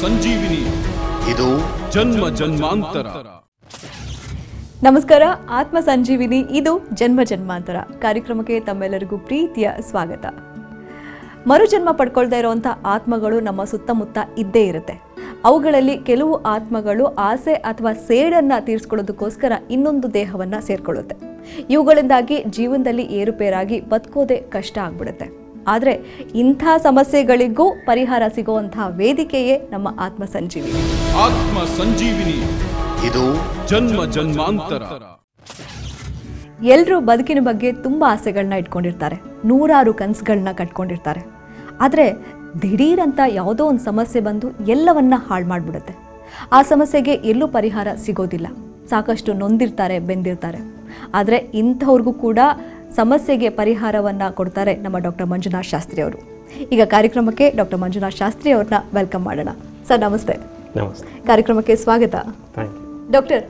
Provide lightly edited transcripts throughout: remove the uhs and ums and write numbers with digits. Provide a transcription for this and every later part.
ಸಂಜೀವಿನಿ, ಇದು ಜನ್ಮ ಜನ್ಮಾಂತರ. ನಮಸ್ಕಾರ. ಆತ್ಮ ಸಂಜೀವಿನಿ, ಇದು ಜನ್ಮ ಜನ್ಮಾಂತರ ಕಾರ್ಯಕ್ರಮಕ್ಕೆ ತಮ್ಮೆಲ್ಲರಿಗೂ ಪ್ರೀತಿಯ ಸ್ವಾಗತ. ಮರುಜನ್ಮ ಪಡ್ಕೊಳ್ತಾ ಇರುವಂಥ ಆತ್ಮಗಳು ನಮ್ಮ ಸುತ್ತಮುತ್ತ ಇದ್ದೇ ಇರುತ್ತೆ. ಅವುಗಳಲ್ಲಿ ಕೆಲವು ಆತ್ಮಗಳು ಆಸೆ ಅಥವಾ ಸೇಡನ್ನು ತೀರಿಸ್ಕೊಳ್ಳೋದಕ್ಕೋಸ್ಕರ ಇನ್ನೊಂದು ದೇಹವನ್ನು ಸೇರಿಕೊಳ್ಳುತ್ತೆ. ಇವುಗಳಿಂದಾಗಿ ಜೀವನದಲ್ಲಿ ಏರುಪೇರಾಗಿ ಬದುಕೋದೇ ಕಷ್ಟ ಆಗ್ಬಿಡುತ್ತೆ. ಆದರೆ ಇಂಥ ಸಮಸ್ಯೆಗಳಿಗೂ ಪರಿಹಾರ ಸಿಗುವಂತಹ ವೇದಿಕೆಯೇ ನಮ್ಮ ಆತ್ಮ ಸಂಜೀವಿನಿ. ಆತ್ಮ ಸಂಜೀವಿನಿ, ಇದು ಜನ್ಮ ಜನ್ಮಾಂತರ. ಎಲ್ಲರೂ ಬದುಕಿನ ಬಗ್ಗೆ ತುಂಬ ಆಸೆಗಳನ್ನ ಇಟ್ಕೊಂಡಿರ್ತಾರೆ, ನೂರಾರು ಕನಸುಗಳನ್ನ ಕಟ್ಕೊಂಡಿರ್ತಾರೆ. ಆದರೆ ದಿಢೀರಂತ ಯಾವುದೋ ಒಂದು ಸಮಸ್ಯೆ ಬಂದು ಎಲ್ಲವನ್ನ ಹಾಳು ಮಾಡಿಬಿಡುತ್ತೆ. ಆ ಸಮಸ್ಯೆಗೆ ಎಲ್ಲೂ ಪರಿಹಾರ ಸಿಗೋದಿಲ್ಲ. ಸಾಕಷ್ಟು ನೊಂದಿರ್ತಾರೆ, ಬೆಂದಿರ್ತಾರೆ. ಆದರೆ ಇಂಥವ್ರಿಗೂ ಕೂಡ ಸಮಸ್ಯೆಗೆ ಪರಿಹಾರವನ್ನು ಕೊಡ್ತಾರೆ ನಮ್ಮ ಡಾಕ್ಟರ್ ಮಂಜುನಾಥ್ ಶಾಸ್ತ್ರಿ ಅವರು. ಈಗ ಕಾರ್ಯಕ್ರಮಕ್ಕೆ ಡಾಕ್ಟರ್ ಮಂಜುನಾಥ್ ಶಾಸ್ತ್ರಿ ಅವ್ರನ್ನ ವೆಲ್ಕಮ್ ಮಾಡೋಣ. ಸರ್ ನಮಸ್ತೆ. ನಮಸ್ತೆ. ಕಾರ್ಯಕ್ರಮಕ್ಕೆ ಸ್ವಾಗತ. ಡಾಕ್ಟರ್,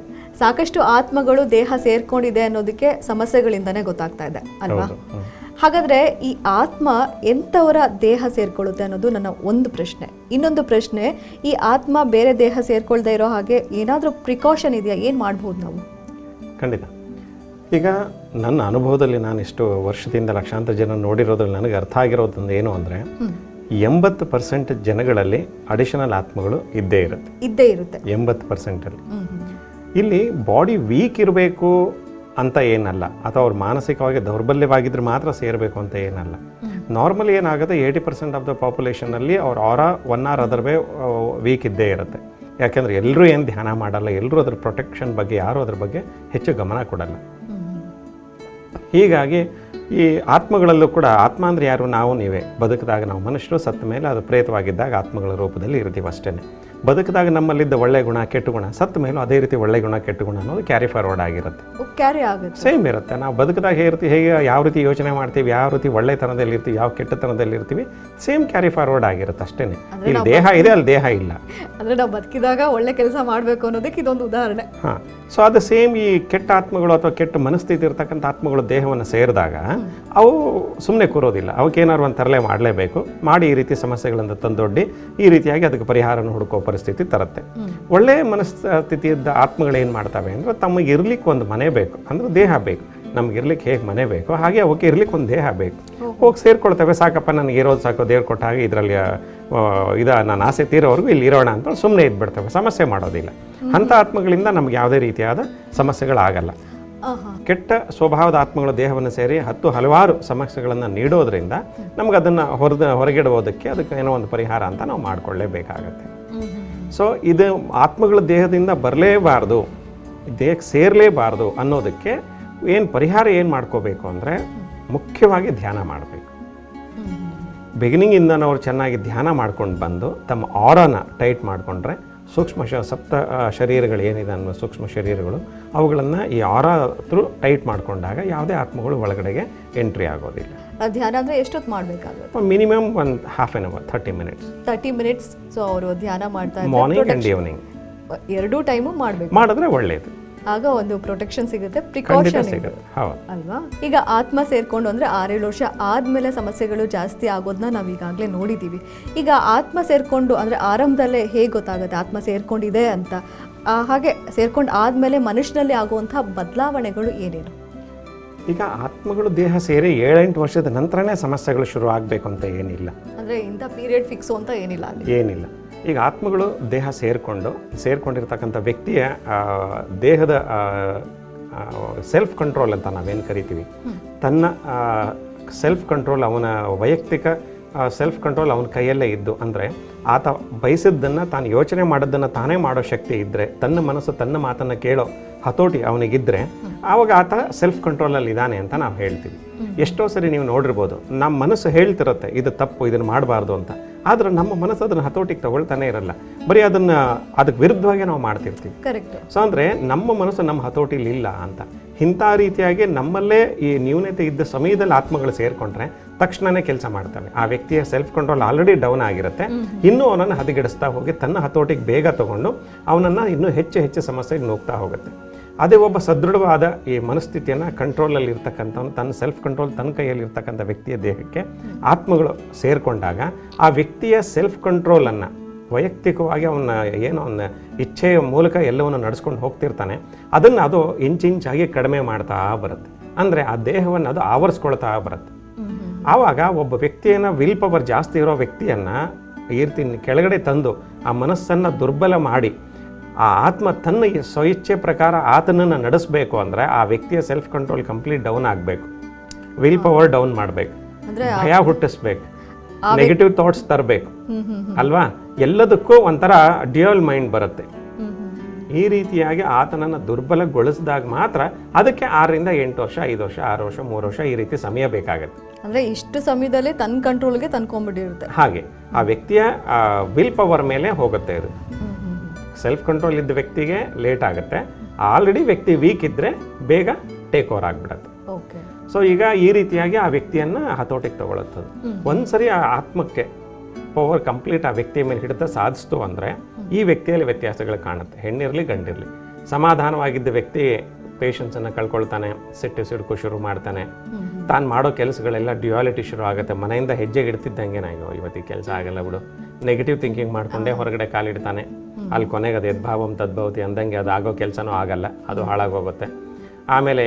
ಸಾಕಷ್ಟು ಆತ್ಮಗಳು ದೇಹ ಸೇರ್ಕೊಂಡಿದೆ ಅನ್ನೋದಕ್ಕೆ ಸಮಸ್ಯೆಗಳಿಂದನೇ ಗೊತ್ತಾಗ್ತಾ ಇದೆ ಅಲ್ವಾ? ಹಾಗಾದ್ರೆ ಈ ಆತ್ಮ ಎಂಥವರ ದೇಹ ಸೇರ್ಕೊಳ್ಳುತ್ತೆ ಅನ್ನೋದು ನನ್ನ ಒಂದು ಪ್ರಶ್ನೆ. ಇನ್ನೊಂದು ಪ್ರಶ್ನೆ, ಈ ಆತ್ಮ ಬೇರೆ ದೇಹ ಸೇರ್ಕೊಳ್ದೇ ಇರೋ ಹಾಗೆ ಏನಾದರೂ ಪ್ರಿಕಾಷನ್ ಇದೆಯಾ? ಏನು ಮಾಡ್ಬೋದು ನಾವು? ಖಂಡಿತ. ಈಗ ನನ್ನ ಅನುಭವದಲ್ಲಿ ನಾನು ಇಷ್ಟು ವರ್ಷದಿಂದ ಲಕ್ಷಾಂತರ ಜನ ನೋಡಿರೋದ್ರಲ್ಲಿ ನನಗೆ ಅರ್ಥ ಆಗಿರೋದೊಂದು ಏನು ಅಂದರೆ 80% ಜನಗಳಲ್ಲಿ ಅಡಿಷನಲ್ ಆತ್ಮಗಳು ಇದ್ದೇ ಇರುತ್ತೆ. 80%. ಇಲ್ಲಿ ಬಾಡಿ ವೀಕ್ ಇರಬೇಕು ಅಂತ ಏನಲ್ಲ, ಅಥವಾ ಅವ್ರು ಮಾನಸಿಕವಾಗಿ ದೌರ್ಬಲ್ಯವಾಗಿದ್ರೆ ಮಾತ್ರ ಸೇರಬೇಕು ಅಂತ ಏನಲ್ಲ. ನಾರ್ಮಲಿ ಏನಾಗುತ್ತೆ, 80% ಆಫ್ ದ ಪಾಪ್ಯುಲೇಷನಲ್ಲಿ ಅವ್ರ ಆರಾ 1 ಆರ್ ಅದರ್ ವೇ ವೀಕ್ ಇದ್ದೇ ಇರುತ್ತೆ. ಯಾಕೆಂದರೆ ಎಲ್ಲರೂ ಏನು ಧ್ಯಾನ ಮಾಡಲ್ಲ, ಎಲ್ಲರೂ ಅದ್ರ ಪ್ರೊಟೆಕ್ಷನ್ ಬಗ್ಗೆ ಯಾರೂ ಅದ್ರ ಬಗ್ಗೆ ಹೆಚ್ಚು ಗಮನ ಕೊಡಲ್ಲ. ಹೀಗಾಗಿ ಈ ಆತ್ಮಗಳಲ್ಲೂ ಕೂಡ, ಆತ್ಮ ಅಂದರೆ ಯಾರು? ನಾವು ನೀವೇ. ಬದುಕಿದಾಗ ನಾವು ಮನುಷ್ಯರು, ಸತ್ತ ಮೇಲೆ ಅದು ಪ್ರೇತವಾಗಿದ್ದಾಗ ಆತ್ಮಗಳ ರೂಪದಲ್ಲಿ ಇರ್ತೀವಿ ಅಷ್ಟೇ. ಬದುಕಿದಾಗ ನಮ್ಮಲ್ಲಿದ್ದ ಒಳ್ಳೆ ಗುಣ ಕೆಟ್ಟ ಗುಣ, ಸತ್ತ ಮೇಲೂ ಅದೇ ರೀತಿ ಒಳ್ಳೆ ಗುಣ ಕೆಟ್ಟ ಗುಣ ಅನ್ನೋದು ಕ್ಯಾರಿ ಫಾರ್ವರ್ಡ್ ಆಗಿರುತ್ತೆ, ಸೇಮ್ ಇರುತ್ತೆ. ನಾವು ಬದುಕಿದಾಗ ಹೇಗೆ ಯಾವ ರೀತಿ ಯೋಚನೆ ಮಾಡ್ತೀವಿ, ಯಾವ ರೀತಿ ಒಳ್ಳೆತನದಲ್ಲಿ ಇರ್ತೀವಿ, ಯಾವ ಕೆಟ್ಟತನದಲ್ಲಿ ಇರ್ತೀವಿ, ಸೇಮ್ ಕ್ಯಾರಿ ಫಾರ್ವರ್ಡ್ ಆಗಿರುತ್ತೆ ಅಷ್ಟೇ. ಇಲ್ಲಿ ದೇಹ ಇದೆ, ಅಲ್ಲಿ ದೇಹ ಇಲ್ಲ. ಅಂದರೆ ನಾವು ಬದುಕಿದಾಗ ಒಳ್ಳೆ ಕೆಲಸ ಮಾಡಬೇಕು ಅನ್ನೋದಕ್ಕೆ ಇದೊಂದು ಉದಾಹರಣೆ. ಹಾಂ. ಸೊ ಅದು ಸೇಮ್ ಈ ಕೆಟ್ಟ ಆತ್ಮಗಳು ಅಥವಾ ಕೆಟ್ಟ ಮನಸ್ಥಿತಿ ಇರ್ತಕ್ಕಂಥ ಆತ್ಮಗಳು ದೇಹವನ್ನು ಸೇರಿದಾಗ ಅವು ಸುಮ್ಮನೆ ಕೂರೋದಿಲ್ಲ. ಅವಕ್ಕೇನಾದ್ರು ಒಂದು ತರಲೆ ಮಾಡಲೇಬೇಕು. ಮಾಡಿ ಈ ರೀತಿ ಸಮಸ್ಯೆಗಳನ್ನು ತಂದೊಡ್ಡಿ ಈ ರೀತಿಯಾಗಿ ಅದಕ್ಕೆ ಪರಿಹಾರನ ಹುಡುಕೋ ಪರಿಸ್ಥಿತಿ ತರುತ್ತೆ. ಒಳ್ಳೆಯ ಮನಸ್ಥಿತಿಯದ್ದ ಆತ್ಮಗಳು ಏನು ಮಾಡ್ತವೆ ಅಂದರೆ, ತಮಗೆ ಇರ್ಲಿಕ್ಕೆ ಒಂದು ಮನೆ ಬೇಕು, ಅಂದರೆ ದೇಹ ಬೇಕು. ನಮ್ಗೆ ಇರ್ಲಿಕ್ಕೆ ಹೇಗೆ ಮನೆ ಬೇಕು ಹಾಗೆ ಅವಕ್ಕೆ ಇರ್ಲಿಕ್ಕೆ ಒಂದು ದೇಹ ಬೇಕು. ಹೋಗಿ ಸೇರ್ಕೊಳ್ತವೆ. ಸಾಕಪ್ಪ, ನನಗೆ ಇರೋದು ಸಾಕು, ದೇವ್ರು ಕೊಟ್ಟ ಹಾಗೆ ಇದರಲ್ಲಿ ನಾನು ಆಸೆ ತೀರೋವರೆಗೂ ಇಲ್ಲಿ ಇರೋಣ ಅಂತ ಸುಮ್ಮನೆ ಇದ್ಬಿಡ್ತವೆ, ಸಮಸ್ಯೆ ಮಾಡೋದಿಲ್ಲ. ಅಂಥ ಆತ್ಮಗಳಿಂದ ನಮ್ಗೆ ಯಾವುದೇ ರೀತಿಯಾದ ಸಮಸ್ಯೆಗಳಾಗಲ್ಲ. ಕೆಟ್ಟ ಸ್ವಭಾವದ ಆತ್ಮಗಳ ದೇಹವನ್ನು ಸೇರಿ ಹಲವಾರು ಸಮಸ್ಯೆಗಳನ್ನು ನೀಡೋದ್ರಿಂದ ನಮ್ಗೆ ಅದನ್ನು ಹೊರಗಿಡುವುದಕ್ಕೆ ಅದಕ್ಕೆ ಏನೋ ಒಂದು ಪರಿಹಾರ ಅಂತ ನಾವು ಮಾಡಿಕೊಳ್ಳೇಬೇಕಾಗತ್ತೆ. ಸೊ ಇದು ಆತ್ಮಗಳ ದೇಹದಿಂದ ಬರಲೇಬಾರ್ದು, ದೇಹಕ್ಕೆ ಸೇರಲೇಬಾರ್ದು ಅನ್ನೋದಕ್ಕೆ ಪರಿಹಾರ ಏನು ಮಾಡ್ಕೋಬೇಕು ಅಂದರೆ, ಮುಖ್ಯವಾಗಿ ಧ್ಯಾನ ಮಾಡಬೇಕು. ಬಿಗಿನಿಂಗಿಂದ ನಾವು ಚೆನ್ನಾಗಿ ಧ್ಯಾನ ಮಾಡ್ಕೊಂಡು ಬಂದು ತಮ್ಮ ಆರಾನ ಟೈಟ್ ಮಾಡಿಕೊಂಡ್ರೆ, ಸೂಕ್ಷ್ಮ ಸಪ್ತ ಶರೀರಗಳು ಏನಿದೆ ಅನ್ನೋ ಸೂಕ್ಷ್ಮ ಶರೀರಗಳು, ಅವುಗಳನ್ನು ಈ ಆರಾ ಥ್ರೂ ಟೈಟ್ ಮಾಡಿಕೊಂಡಾಗ ಯಾವುದೇ ಆತ್ಮಗಳು ಒಳಗಡೆಗೆ ಎಂಟ್ರಿ ಆಗೋದಿಲ್ಲ. ಧ್ಯಾನ ಅಂದರೆ ಎಷ್ಟೊತ್ತು ಮಾಡಬೇಕಾಗುತ್ತೆ? ಮಿನಿಮಮ್ ಒಂದು half an hour, 30 minutes. So ಅವರು ಧ್ಯಾನ ಮಾಡ್ತಾ ಮಾರ್ನಿಂಗ್ ಆ್ಯಂಡ್ ಈವ್ನಿಂಗ್ 2 ಟೈಮು ಮಾಡಬೇಕು. ಮಾಡಿದ್ರೆ ಒಳ್ಳೆಯದು. ಆಗ ಒಂದು ಪ್ರೊಟೆಕ್ಷನ್ ಸಿಗುತ್ತೆ, ಪ್ರಿಕಾಷನ್ ಸಿಗುತ್ತೆ ಅಲ್ವಾ? ಈಗ ಆತ್ಮ ಸೇರ್ಕೊಂಡು ಅಂದರೆ 6-7 ವರ್ಷ ಆದಮೇಲೆ ಸಮಸ್ಯೆಗಳು ಜಾಸ್ತಿ ಆಗೋದನ್ನ ನಾವು ಈಗಾಗಲೇ ನೋಡಿದ್ದೀವಿ. ಈಗ ಆತ್ಮ ಸೇರ್ಕೊಂಡು ಅಂದರೆ ಆರಂಭದಲ್ಲೇ ಹೇಗೆ ಗೊತ್ತಾಗುತ್ತೆ ಆತ್ಮ ಸೇರ್ಕೊಂಡಿದೆ ಅಂತ? ಹಾಗೆ ಸೇರ್ಕೊಂಡು ಆದಮೇಲೆ ಮನುಷ್ಯನಲ್ಲಿ ಆಗುವಂಥ ಬದಲಾವಣೆಗಳು ಏನೇನು? ಈಗ ಆತ್ಮಗಳು ದೇಹ ಸೇರಿ 7-8 ವರ್ಷದ ನಂತರನೇ ಸಮಸ್ಯೆಗಳು ಶುರು ಆಗಬೇಕು ಅಂತ ಏನಿಲ್ಲ. ಅಂದರೆ ಇಂಥ ಪೀರಿಯಡ್ ಫಿಕ್ಸು ಅಂತ ಏನಿಲ್ಲ ಏನಿಲ್ಲ. ಈಗ ಆತ್ಮಗಳು ದೇಹ ಸೇರ್ಕೊಂಡಿರ್ತಕ್ಕಂಥ ವ್ಯಕ್ತಿಯ ದೇಹದ ಸೆಲ್ಫ್ ಕಂಟ್ರೋಲ್ ಅಂತ ನಾವೇನು ಕರಿತೀವಿ, ತನ್ನ ಸೆಲ್ಫ್ ಕಂಟ್ರೋಲ್, ಅವನ ವೈಯಕ್ತಿಕ ಸೆಲ್ಫ್ ಕಂಟ್ರೋಲ್ ಅವನ ಕೈಯಲ್ಲೇ ಇದ್ದು, ಅಂದರೆ ಆತ ಬಯಸಿದ್ದನ್ನು ತಾನು ಯೋಚನೆ ಮಾಡೋದನ್ನು ತಾನೇ ಮಾಡೋ ಶಕ್ತಿ ಇದ್ದರೆ, ತನ್ನ ಮನಸ್ಸು ತನ್ನ ಮಾತನ್ನು ಕೇಳೋ ಹತೋಟಿ ಅವನಿಗಿದ್ದರೆ, ಆವಾಗ ಆತ ಸೆಲ್ಫ್ ಕಂಟ್ರೋಲಲ್ಲಿ ಇದ್ದಾನೆ ಅಂತ ನಾವು ಹೇಳ್ತೀವಿ. ಎಷ್ಟೋ ಸರಿ ನೀವು ನೋಡಿರ್ಬೋದು, ನಮ್ಮ ಮನಸ್ಸು ಹೇಳ್ತಿರುತ್ತೆ ಇದು ತಪ್ಪು, ಇದನ್ನು ಮಾಡಬಾರ್ದು ಅಂತ. ಆದರೆ ನಮ್ಮ ಮನಸ್ಸು ಅದನ್ನು ಹತೋಟಿಗೆ ತಗೊಳ್ತಾನೆ ಇರಲ್ಲ, ಬರೀ ಅದಕ್ಕೆ ವಿರುದ್ಧವಾಗಿ ನಾವು ಮಾಡ್ತಿರ್ತೀವಿ. ಸೊ ಅಂದರೆ ನಮ್ಮ ಮನಸ್ಸು ನಮ್ಮ ಹತೋಟಿಲಿ ಇಲ್ಲ ಅಂತ. ಇಂಥ ರೀತಿಯಾಗಿ ನಮ್ಮಲ್ಲೇ ಈ ನ್ಯೂನತೆ ಇದ್ದ ಸಮಯದಲ್ಲಿ ಆತ್ಮಗಳು ಸೇರಿಕೊಂಡ್ರೆ ತಕ್ಷಣವೇ ಕೆಲಸ ಮಾಡ್ತವೆ. ಆ ವ್ಯಕ್ತಿಯ ಸೆಲ್ಫ್ ಕಂಟ್ರೋಲ್ ಆಲ್ರೆಡಿ ಡೌನ್ ಆಗಿರುತ್ತೆ, ಇನ್ನೂ ಅವನನ್ನು ಹದಗೆಡಿಸ್ತಾ ಹೋಗಿ ತನ್ನ ಹತೋಟಿಗೆ ಬೇಗ ತಗೊಂಡು ಅವನನ್ನು ಇನ್ನೂ ಹೆಚ್ಚು ಸಮಸ್ಯೆಗೆ ನುಗ್ತಾ ಹೋಗುತ್ತೆ. ಅದೇ ಒಬ್ಬ ಸದೃಢವಾದ ಈ ಮನಸ್ಥಿತಿಯನ್ನು ಕಂಟ್ರೋಲಲ್ಲಿ ಇರ್ತಕ್ಕಂಥವ್ನು, ತನ್ನ ಸೆಲ್ಫ್ ಕಂಟ್ರೋಲ್ ತನ್ನ ಕೈಯಲ್ಲಿ ಇರ್ತಕ್ಕಂಥ ವ್ಯಕ್ತಿಯ ದೇಹಕ್ಕೆ ಆತ್ಮಗಳು ಸೇರಿಕೊಂಡಾಗ ಆ ವ್ಯಕ್ತಿಯ ಸೆಲ್ಫ್ ಕಂಟ್ರೋಲನ್ನು ವೈಯಕ್ತಿಕವಾಗಿ ಅವನ ಏನು ಅವನ ಇಚ್ಛೆಯ ಮೂಲಕ ಎಲ್ಲವನ್ನು ನಡೆಸ್ಕೊಂಡು ಹೋಗ್ತಿರ್ತಾನೆ, ಅದನ್ನು ಅದು ಇಂಚಿಂಚಾಗಿ ಕಡಿಮೆ ಮಾಡ್ತಾ ಬರುತ್ತೆ. ಅಂದರೆ ಆ ದೇಹವನ್ನು ಅದು ಆವರಿಸ್ಕೊಳ್ತಾ ಬರುತ್ತೆ. ಆವಾಗ ಒಬ್ಬ ವ್ಯಕ್ತಿಯನ್ನು ವಿಲ್ ಪವರ್ ಜಾಸ್ತಿ ಇರೋ ವ್ಯಕ್ತಿಯನ್ನು ಈ ರೀತಿ ಕೆಳಗಡೆ ತಂದು ಆ ಮನಸ್ಸನ್ನು ದುರ್ಬಲ ಮಾಡಿ ಆ ಆತ್ಮ ತನ್ನ ಸ್ವಇಚ್ಛೆ ಪ್ರಕಾರ ಆತನನ್ನು ನಡೆಸಬೇಕು ಅಂದರೆ ಆ ವ್ಯಕ್ತಿಯ ಸೆಲ್ಫ್ ಕಂಟ್ರೋಲ್ ಕಂಪ್ಲೀಟ್ ಡೌನ್ ಆಗಬೇಕು, ವಿಲ್ ಪವರ್ ಡೌನ್ ಮಾಡಬೇಕು, ಭಯ ಹುಟ್ಟಿಸ್ಬೇಕು, ನೆಗೆಟಿವ್ ಥಾಟ್ಸ್ ತರಬೇಕು ಅಲ್ವಾ. ಎಲ್ಲದಕ್ಕೂ ಒಂಥರ ಡ್ಯುಯಲ್ ಮೈಂಡ್ ಬರುತ್ತೆ. ಈ ರೀತಿಯಾಗಿ ಆತನನ್ನು ದುರ್ಬಲಗೊಳಿಸಿದಾಗ ಮಾತ್ರ ಅದಕ್ಕೆ 6 ರಿಂದ 8 ವರ್ಷ, 5 ವರ್ಷ, 6 ವರ್ಷ, 3 ವರ್ಷ ಈ ರೀತಿ ಸಮಯ ಬೇಕಾಗುತ್ತೆ. ಅಂದ್ರೆ ಇಷ್ಟು ಸಮಯದಲ್ಲಿ ತನ್ನ ಕಂಟ್ರೋಲ್ಗೆ ತಂದ್ಕೊಂಡ್ಬಿಟ್ಟಿರುತ್ತೆ. ಹಾಗೆ ಆ ವ್ಯಕ್ತಿಯ ವಿಲ್ ಪವರ್ ಮೇಲೆ ಹೋಗುತ್ತೆ ಇದು. ಸೆಲ್ಫ್ ಕಂಟ್ರೋಲ್ ಇದ್ದ ವ್ಯಕ್ತಿಗೆ ಲೇಟ್ ಆಗುತ್ತೆ, ಆಲ್ರೆಡಿ ವ್ಯಕ್ತಿ ವೀಕ್ ಇದ್ದರೆ ಬೇಗ ಟೇಕ್ ಓವರ್ ಆಗಿಬಿಡುತ್ತೆ. ಸೊ ಈಗ ಈ ರೀತಿಯಾಗಿ ಆ ವ್ಯಕ್ತಿಯನ್ನು ಹತೋಟಿಗೆ ತಗೊಳುತ್ತದೆ. ಒಂದ್ಸರಿ ಆ ಆತ್ಮಕ್ಕೆ ಪವರ್ ಕಂಪ್ಲೀಟ್ ಆ ವ್ಯಕ್ತಿಯ ಮೇಲೆ ಹಿಡಿತ ಸಾಧಿಸ್ತು ಅಂದರೆ ಈ ವ್ಯಕ್ತಿಯಲ್ಲಿ ವ್ಯತ್ಯಾಸಗಳು ಕಾಣುತ್ತೆ. ಹೆಣ್ಣಿರಲಿ ಗಂಡಿರಲಿ, ಸಮಾಧಾನವಾಗಿದ್ದ ವ್ಯಕ್ತಿ ಪೇಷನ್ಸನ್ನು ಕಳ್ಕೊಳ್ತಾನೆ, ಸಿಡುಕು ಶುರು ಮಾಡ್ತಾನೆ, ತಾನು ಮಾಡೋ ಕೆಲಸಗಳೆಲ್ಲ ಡ್ಯುಯಾಲಿಟಿ ಶುರು ಆಗುತ್ತೆ. ಮನೆಯಿಂದ ಹೆಜ್ಜೆ ಇಡ್ತಿದ್ದಂಗೆ ನಾಯೋ ಇವತ್ತಿಗೆ ಕೆಲಸ ಆಗಲ್ಲ ಬಿಡು, ನೆಗೆಟಿವ್ ಥಿಂಕಿಂಗ್ ಮಾಡ್ಕೊಂಡೇ ಹೊರಗಡೆ ಕಾಲಿಡ್ತಾನೆ. ಅಲ್ಲಿ ಕೊನೆಗೆ ಅದು ಯದ್ಭಾವಂ ತದ್ಭವತಿ ಅಂದಂಗೆ ಅದು ಆಗೋ ಕೆಲಸನೂ ಆಗಲ್ಲ, ಅದು ಹಾಳಾಗೋಗುತ್ತೆ. ಆಮೇಲೆ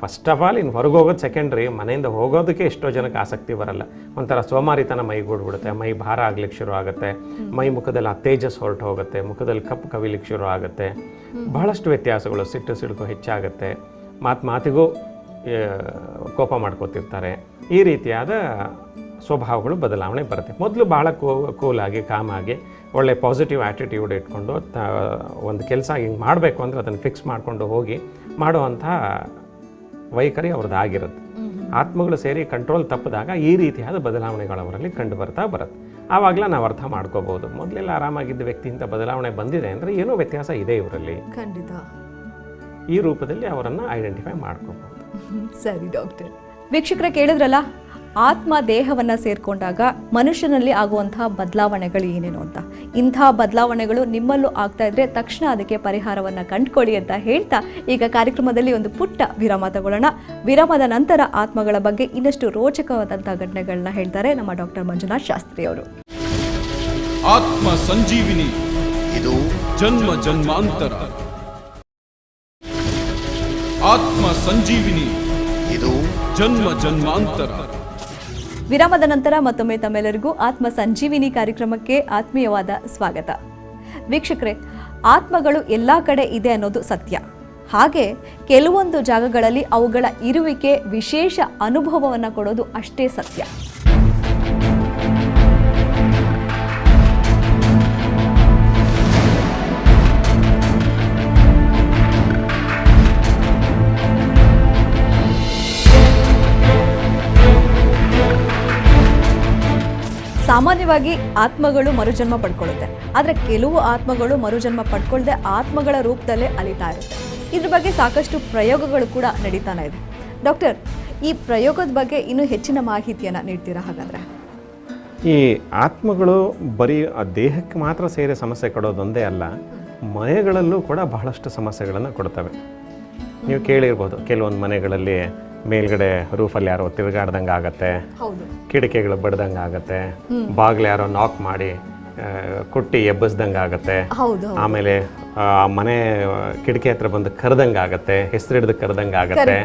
ಫಸ್ಟ್ ಆಫ್ ಆಲ್ ಇನ್ನು ಹೊರಗೆ ಹೋಗೋದು ಸೆಕೆಂಡ್ರಿ, ಮನೆಯಿಂದ ಹೋಗೋದಕ್ಕೆ ಎಷ್ಟೋ ಜನಕ್ಕೆ ಆಸಕ್ತಿ ಬರಲ್ಲ. ಒಂಥರ ಸೋಮಾರಿತನ ಮೈಗೂಡ್ಬಿಡುತ್ತೆ, ಮೈ ಭಾರ ಆಗ್ಲಿಕ್ಕೆ ಶುರು ಆಗುತ್ತೆ, ಮೈ ಮುಖದಲ್ಲಿ ಆ ತೇಜಸ್ ಹೊರಟು ಹೋಗುತ್ತೆ, ಮುಖದಲ್ಲಿ ಕಪ್ಪು ಕವಿಲಿಕ್ಕೆ ಶುರು ಆಗುತ್ತೆ. ಬಹಳಷ್ಟು ವ್ಯತ್ಯಾಸಗಳು, ಸಿಡುಕು ಹೆಚ್ಚಾಗುತ್ತೆ, ಮಾತಿಗೂ ಕೋಪ ಮಾಡ್ಕೋತಿರ್ತಾರೆ. ಈ ರೀತಿಯಾದ ಸ್ವಭಾವಗಳು ಬದಲಾವಣೆ ಬರುತ್ತೆ. ಮೊದಲು ಭಾಳ ಕೂಲಾಗಿ ಕಾಮಾಗಿ ಒಳ್ಳೆ ಪಾಸಿಟಿವ್ ಆ್ಯಟಿಟ್ಯೂಡ್ ಇಟ್ಕೊಂಡು ಒಂದು ಕೆಲಸ ಹಿಂಗೆ ಮಾಡಬೇಕು ಅಂದರೆ ಅದನ್ನು ಫಿಕ್ಸ್ ಮಾಡಿಕೊಂಡು ಹೋಗಿ ಮಾಡುವಂಥ ವೈಖರಿ ಅವ್ರದ್ದು ಆಗಿರುತ್ತೆ. ಆತ್ಮಗಳು ಸೇರಿ ಕಂಟ್ರೋಲ್ ತಪ್ಪಿದಾಗ ಈ ರೀತಿಯಾದ ಬದಲಾವಣೆಗಳು ಅವರಲ್ಲಿ ಕಂಡು ಬರ್ತಾ ಬರುತ್ತೆ. ಆವಾಗಲೇ ನಾವು ಅರ್ಥ ಮಾಡ್ಕೋಬಹುದು, ಮೊದಲೆಲ್ಲ ಆರಾಮಾಗಿದ್ದ ವ್ಯಕ್ತಿಯಿಂದ ಬದಲಾವಣೆ ಬಂದಿದೆ ಅಂದರೆ ಏನೋ ವ್ಯತ್ಯಾಸ ಇದೆ ಇವರಲ್ಲಿ, ಖಂಡಿತ ಈ ರೂಪದಲ್ಲಿ ಅವರನ್ನು ಐಡೆಂಟಿಫೈ ಮಾಡ್ಕೋಬಹುದು. ಸರಿ ಡಾಕ್ಟರ್. ವೀಕ್ಷಕರೇ ಕೇಳಿದ್ರಲ್ಲ, ಆತ್ಮ ದೇಹವನ್ನು ಸೇರಿಕೊಂಡಾಗ ಮನುಷ್ಯನಲ್ಲಿ ಆಗುವಂತಹ ಬದಲಾವಣೆಗಳು ಏನೇನು ಅಂತ. ಇಂಥ ಬದಲಾವಣೆಗಳು ನಿಮ್ಮಲ್ಲೂ ಆಗ್ತಾ ಇದ್ರೆ ತಕ್ಷಣ ಅದಕ್ಕೆ ಪರಿಹಾರವನ್ನು ಕಂಡುಕೊಳ್ಳಿ ಅಂತ ಹೇಳ್ತಾ ಈಗ ಕಾರ್ಯಕ್ರಮದಲ್ಲಿ ಒಂದು ಪುಟ್ಟ ವಿರಾಮ ತಗೊಳ್ಳೋಣ. ವಿರಾಮದ ನಂತರ ಆತ್ಮಗಳ ಬಗ್ಗೆ ಇನ್ನಷ್ಟು ರೋಚಕವಾದಂತಹ ಘಟನೆಗಳನ್ನ ಹೇಳ್ತಾರೆ ನಮ್ಮ ಡಾಕ್ಟರ್ ಮಂಜುನಾಥ್ ಶಾಸ್ತ್ರಿ ಅವರು. ಆತ್ಮ ಸಂಜೀವಿನಿ, ಇದು ಜನ್ಮ ಜನ್ಮಾಂತರ. ಆತ್ಮ ಸಂಜೀವಿನಿ, ಇದು ಜನ್ಮ ಜನ್ಮಾಂತರ. ವಿರಾಮದ ನಂತರ ಮತ್ತೊಮ್ಮೆ ತಮ್ಮೆಲ್ಲರಿಗೂ ಆತ್ಮ ಸಂಜೀವಿನಿ ಕಾರ್ಯಕ್ರಮಕ್ಕೆ ಆತ್ಮೀಯವಾದ ಸ್ವಾಗತ. ವೀಕ್ಷಕರೇ, ಆತ್ಮಗಳು ಎಲ್ಲ ಕಡೆ ಇದೆ ಅನ್ನೋದು ಸತ್ಯ. ಹಾಗೆ ಕೆಲವೊಂದು ಜಾಗಗಳಲ್ಲಿ ಅವುಗಳ ಇರುವಿಕೆ ವಿಶೇಷ ಅನುಭವವನ್ನು ಕೊಡೋದು ಅಷ್ಟೇ ಸತ್ಯ. ಸಾಮಾನ್ಯವಾಗಿ ಆತ್ಮಗಳು ಮರುಜನ್ಮ ಪಡ್ಕೊಳ್ಳುತ್ತೆ, ಆದರೆ ಕೆಲವು ಆತ್ಮಗಳು ಮರುಜನ್ಮ ಪಡ್ಕೊಳ್ಳದೆ ಆತ್ಮಗಳ ರೂಪದಲ್ಲೇ ಅಲಿತಾ ಇರುತ್ತೆ. ಇದ್ರ ಬಗ್ಗೆ ಸಾಕಷ್ಟು ಪ್ರಯೋಗಗಳು ಕೂಡ ನಡೀತಾನೆ ಇದೆ. ಡಾಕ್ಟರ್, ಈ ಪ್ರಯೋಗದ ಬಗ್ಗೆ ಇನ್ನೂ ಹೆಚ್ಚಿನ ಮಾಹಿತಿಯನ್ನು ನೀಡ್ತೀರಾ ಹಾಗಾದರೆ? ಈ ಆತ್ಮಗಳು ಬರೀ ಆ ದೇಹಕ್ಕೆ ಮಾತ್ರ ಸೇರಿ ಸಮಸ್ಯೆ ಕೊಡೋದೊಂದೇ ಅಲ್ಲ, ಮನೆಗಳಲ್ಲೂ ಕೂಡ ಬಹಳಷ್ಟು ಸಮಸ್ಯೆಗಳನ್ನು ಕೊಡ್ತವೆ. ನೀವು ಕೇಳಿರ್ಬೋದು, ಕೆಲವೊಂದು ಮನೆಗಳಲ್ಲಿ ಮೇಲ್ಗಡೆ ರೂಫಲ್ಲಿ ಯಾರೋ ತಿರುಗಾಡ್ದಂಗೆ ಆಗತ್ತೆ, ಕಿಟಕಿಗಳು ಬಡ್ದಂಗೆ ಆಗತ್ತೆ, ಬಾಗಿಲು ಯಾರೋ ನಾಕ್ ಮಾಡಿ ಕೊಟ್ಟಿ ಎಬ್ಬಿಸ್ದಂಗೆ ಆಗತ್ತೆ, ಆಮೇಲೆ ಮನೆ ಕಿಟಕಿ ಹತ್ರ ಬಂದು ಕರೆದಂಗೆ ಆಗತ್ತೆ, ಹೆಸರಿಡ್ದು ಕರೆದಂಗೆ ಆಗತ್ತೆ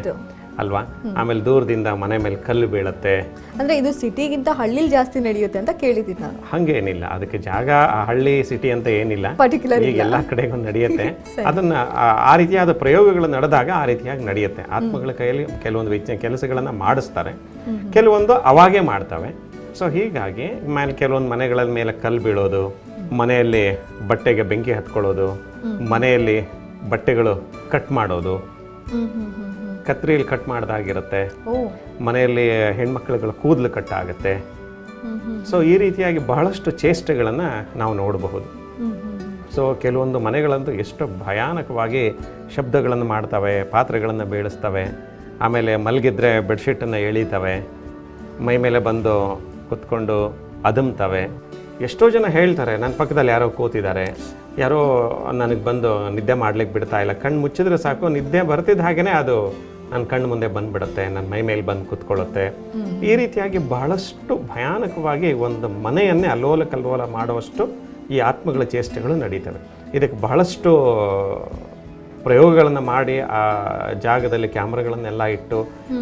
ಅಲ್ವಾ. ಆಮೇಲೆ ದೂರದಿಂದ ಮನೆ ಮೇಲೆ ಕಲ್ಲು ಬೀಳತ್ತೆ. ಅಂದ್ರೆ ಇದು ಸಿಟಿಗಿಂತ ಹಳ್ಳಿ ಜಾಸ್ತಿ ನಡೆಯುತ್ತೆ ಅಂತ ಕೇಳಿದ್ದೀನಿ ನಾನು. ಹಂಗೇನಿಲ್ಲ, ಅದಕ್ಕೆ ಜಾಗ ಹಳ್ಳಿ ಸಿಟಿ ಅಂತ ಏನಿಲ್ಲ, ಈಗ ಎಲ್ಲ ಕಡೆಗೂ ನಡೆಯುತ್ತೆ. ಅದನ್ನ ಆ ರೀತಿಯಾದ ಪ್ರಯೋಗಗಳು ನಡೆದಾಗ ಆ ರೀತಿಯಾಗಿ ನಡೆಯುತ್ತೆ. ಆತ್ಮಗಳ ಕೈಯಲ್ಲಿ ಕೆಲವೊಂದು ಕೆಲಸಗಳನ್ನ ಮಾಡಿಸ್ತಾರೆ, ಕೆಲವೊಂದು ಅವಾಗೇ ಮಾಡ್ತವೆ. ಸೊ ಹೀಗಾಗಿ ಕೆಲವೊಂದು ಮನೆಗಳ ಮೇಲೆ ಕಲ್ಲು ಬೀಳೋದು, ಮನೆಯಲ್ಲಿ ಬಟ್ಟೆಗೆ ಬೆಂಕಿ ಹತ್ಕೊಳ್ಳೋದು, ಮನೆಯಲ್ಲಿ ಬಟ್ಟೆಗಳು ಕಟ್ ಮಾಡೋದು, ಕತ್ರಿಯಲ್ಲಿ ಕಟ್ ಮಾಡ್ದಾಗಿರುತ್ತೆ, ಮನೆಯಲ್ಲಿ ಹೆಣ್ಮಕ್ಳುಗಳ ಕೂದಲು ಕಟ್ ಆಗುತ್ತೆ. ಸೊ ಈ ರೀತಿಯಾಗಿ ಬಹಳಷ್ಟು ಚೇಷ್ಟೆಗಳನ್ನು ನಾವು ನೋಡಬಹುದು. ಸೊ ಕೆಲವೊಂದು ಮನೆಗಳಂತೂ ಎಷ್ಟು ಭಯಾನಕವಾಗಿ ಶಬ್ದಗಳನ್ನು ಮಾಡ್ತವೆ, ಪಾತ್ರೆಗಳನ್ನು ಬೀಳಿಸ್ತವೆ, ಆಮೇಲೆ ಮಲಗಿದ್ರೆ ಬೆಡ್ಶೀಟನ್ನು ಎಳೀತವೆ, ಮೈ ಮೇಲೆ ಬಂದು ಕುತ್ಕೊಂಡು ಅದಮ್ತವೆ. ಎಷ್ಟೋ ಜನ ಹೇಳ್ತಾರೆ, ನನ್ನ ಪಕ್ಕದಲ್ಲಿ ಯಾರೋ ಕೂತಿದ್ದಾರೆ, ಯಾರೋ ನನಗೆ ಬಂದು ನಿದ್ದೆ ಮಾಡ್ಲಿಕ್ಕೆ ಬಿಡ್ತಾ ಇಲ್ಲ, ಕಣ್ಣು ಮುಚ್ಚಿದ್ರೆ ಸಾಕು ನಿದ್ದೆ ಬರ್ತಿದ್ದ ಹಾಗೇನೆ ಅದು ನನ್ನ ಕಣ್ಣು ಮುಂದೆ ಬಂದುಬಿಡುತ್ತೆ, ನನ್ನ ಮೈ ಮೇಲೆ ಬಂದು ಕೂತ್ಕೊಳ್ಳುತ್ತೆ. ಈ ರೀತಿಯಾಗಿ ಬಹಳಷ್ಟು ಭಯಾನಕವಾಗಿ ಒಂದು ಮನೆಯನ್ನೇ ಅಲ್ಲೋಲ ಕಲ್ಲೋಲ ಮಾಡುವಷ್ಟು ಈ ಆತ್ಮಗಳ ಚೇಷ್ಟೆಗಳು ನಡೀತವೆ. ಇದಕ್ಕೆ ಬಹಳಷ್ಟು ಪ್ರಯೋಗಗಳನ್ನು ಮಾಡಿ ಆ ಜಾಗದಲ್ಲಿ ಕ್ಯಾಮ್ರಾಗಳನ್ನೆಲ್ಲ ಇಟ್ಟು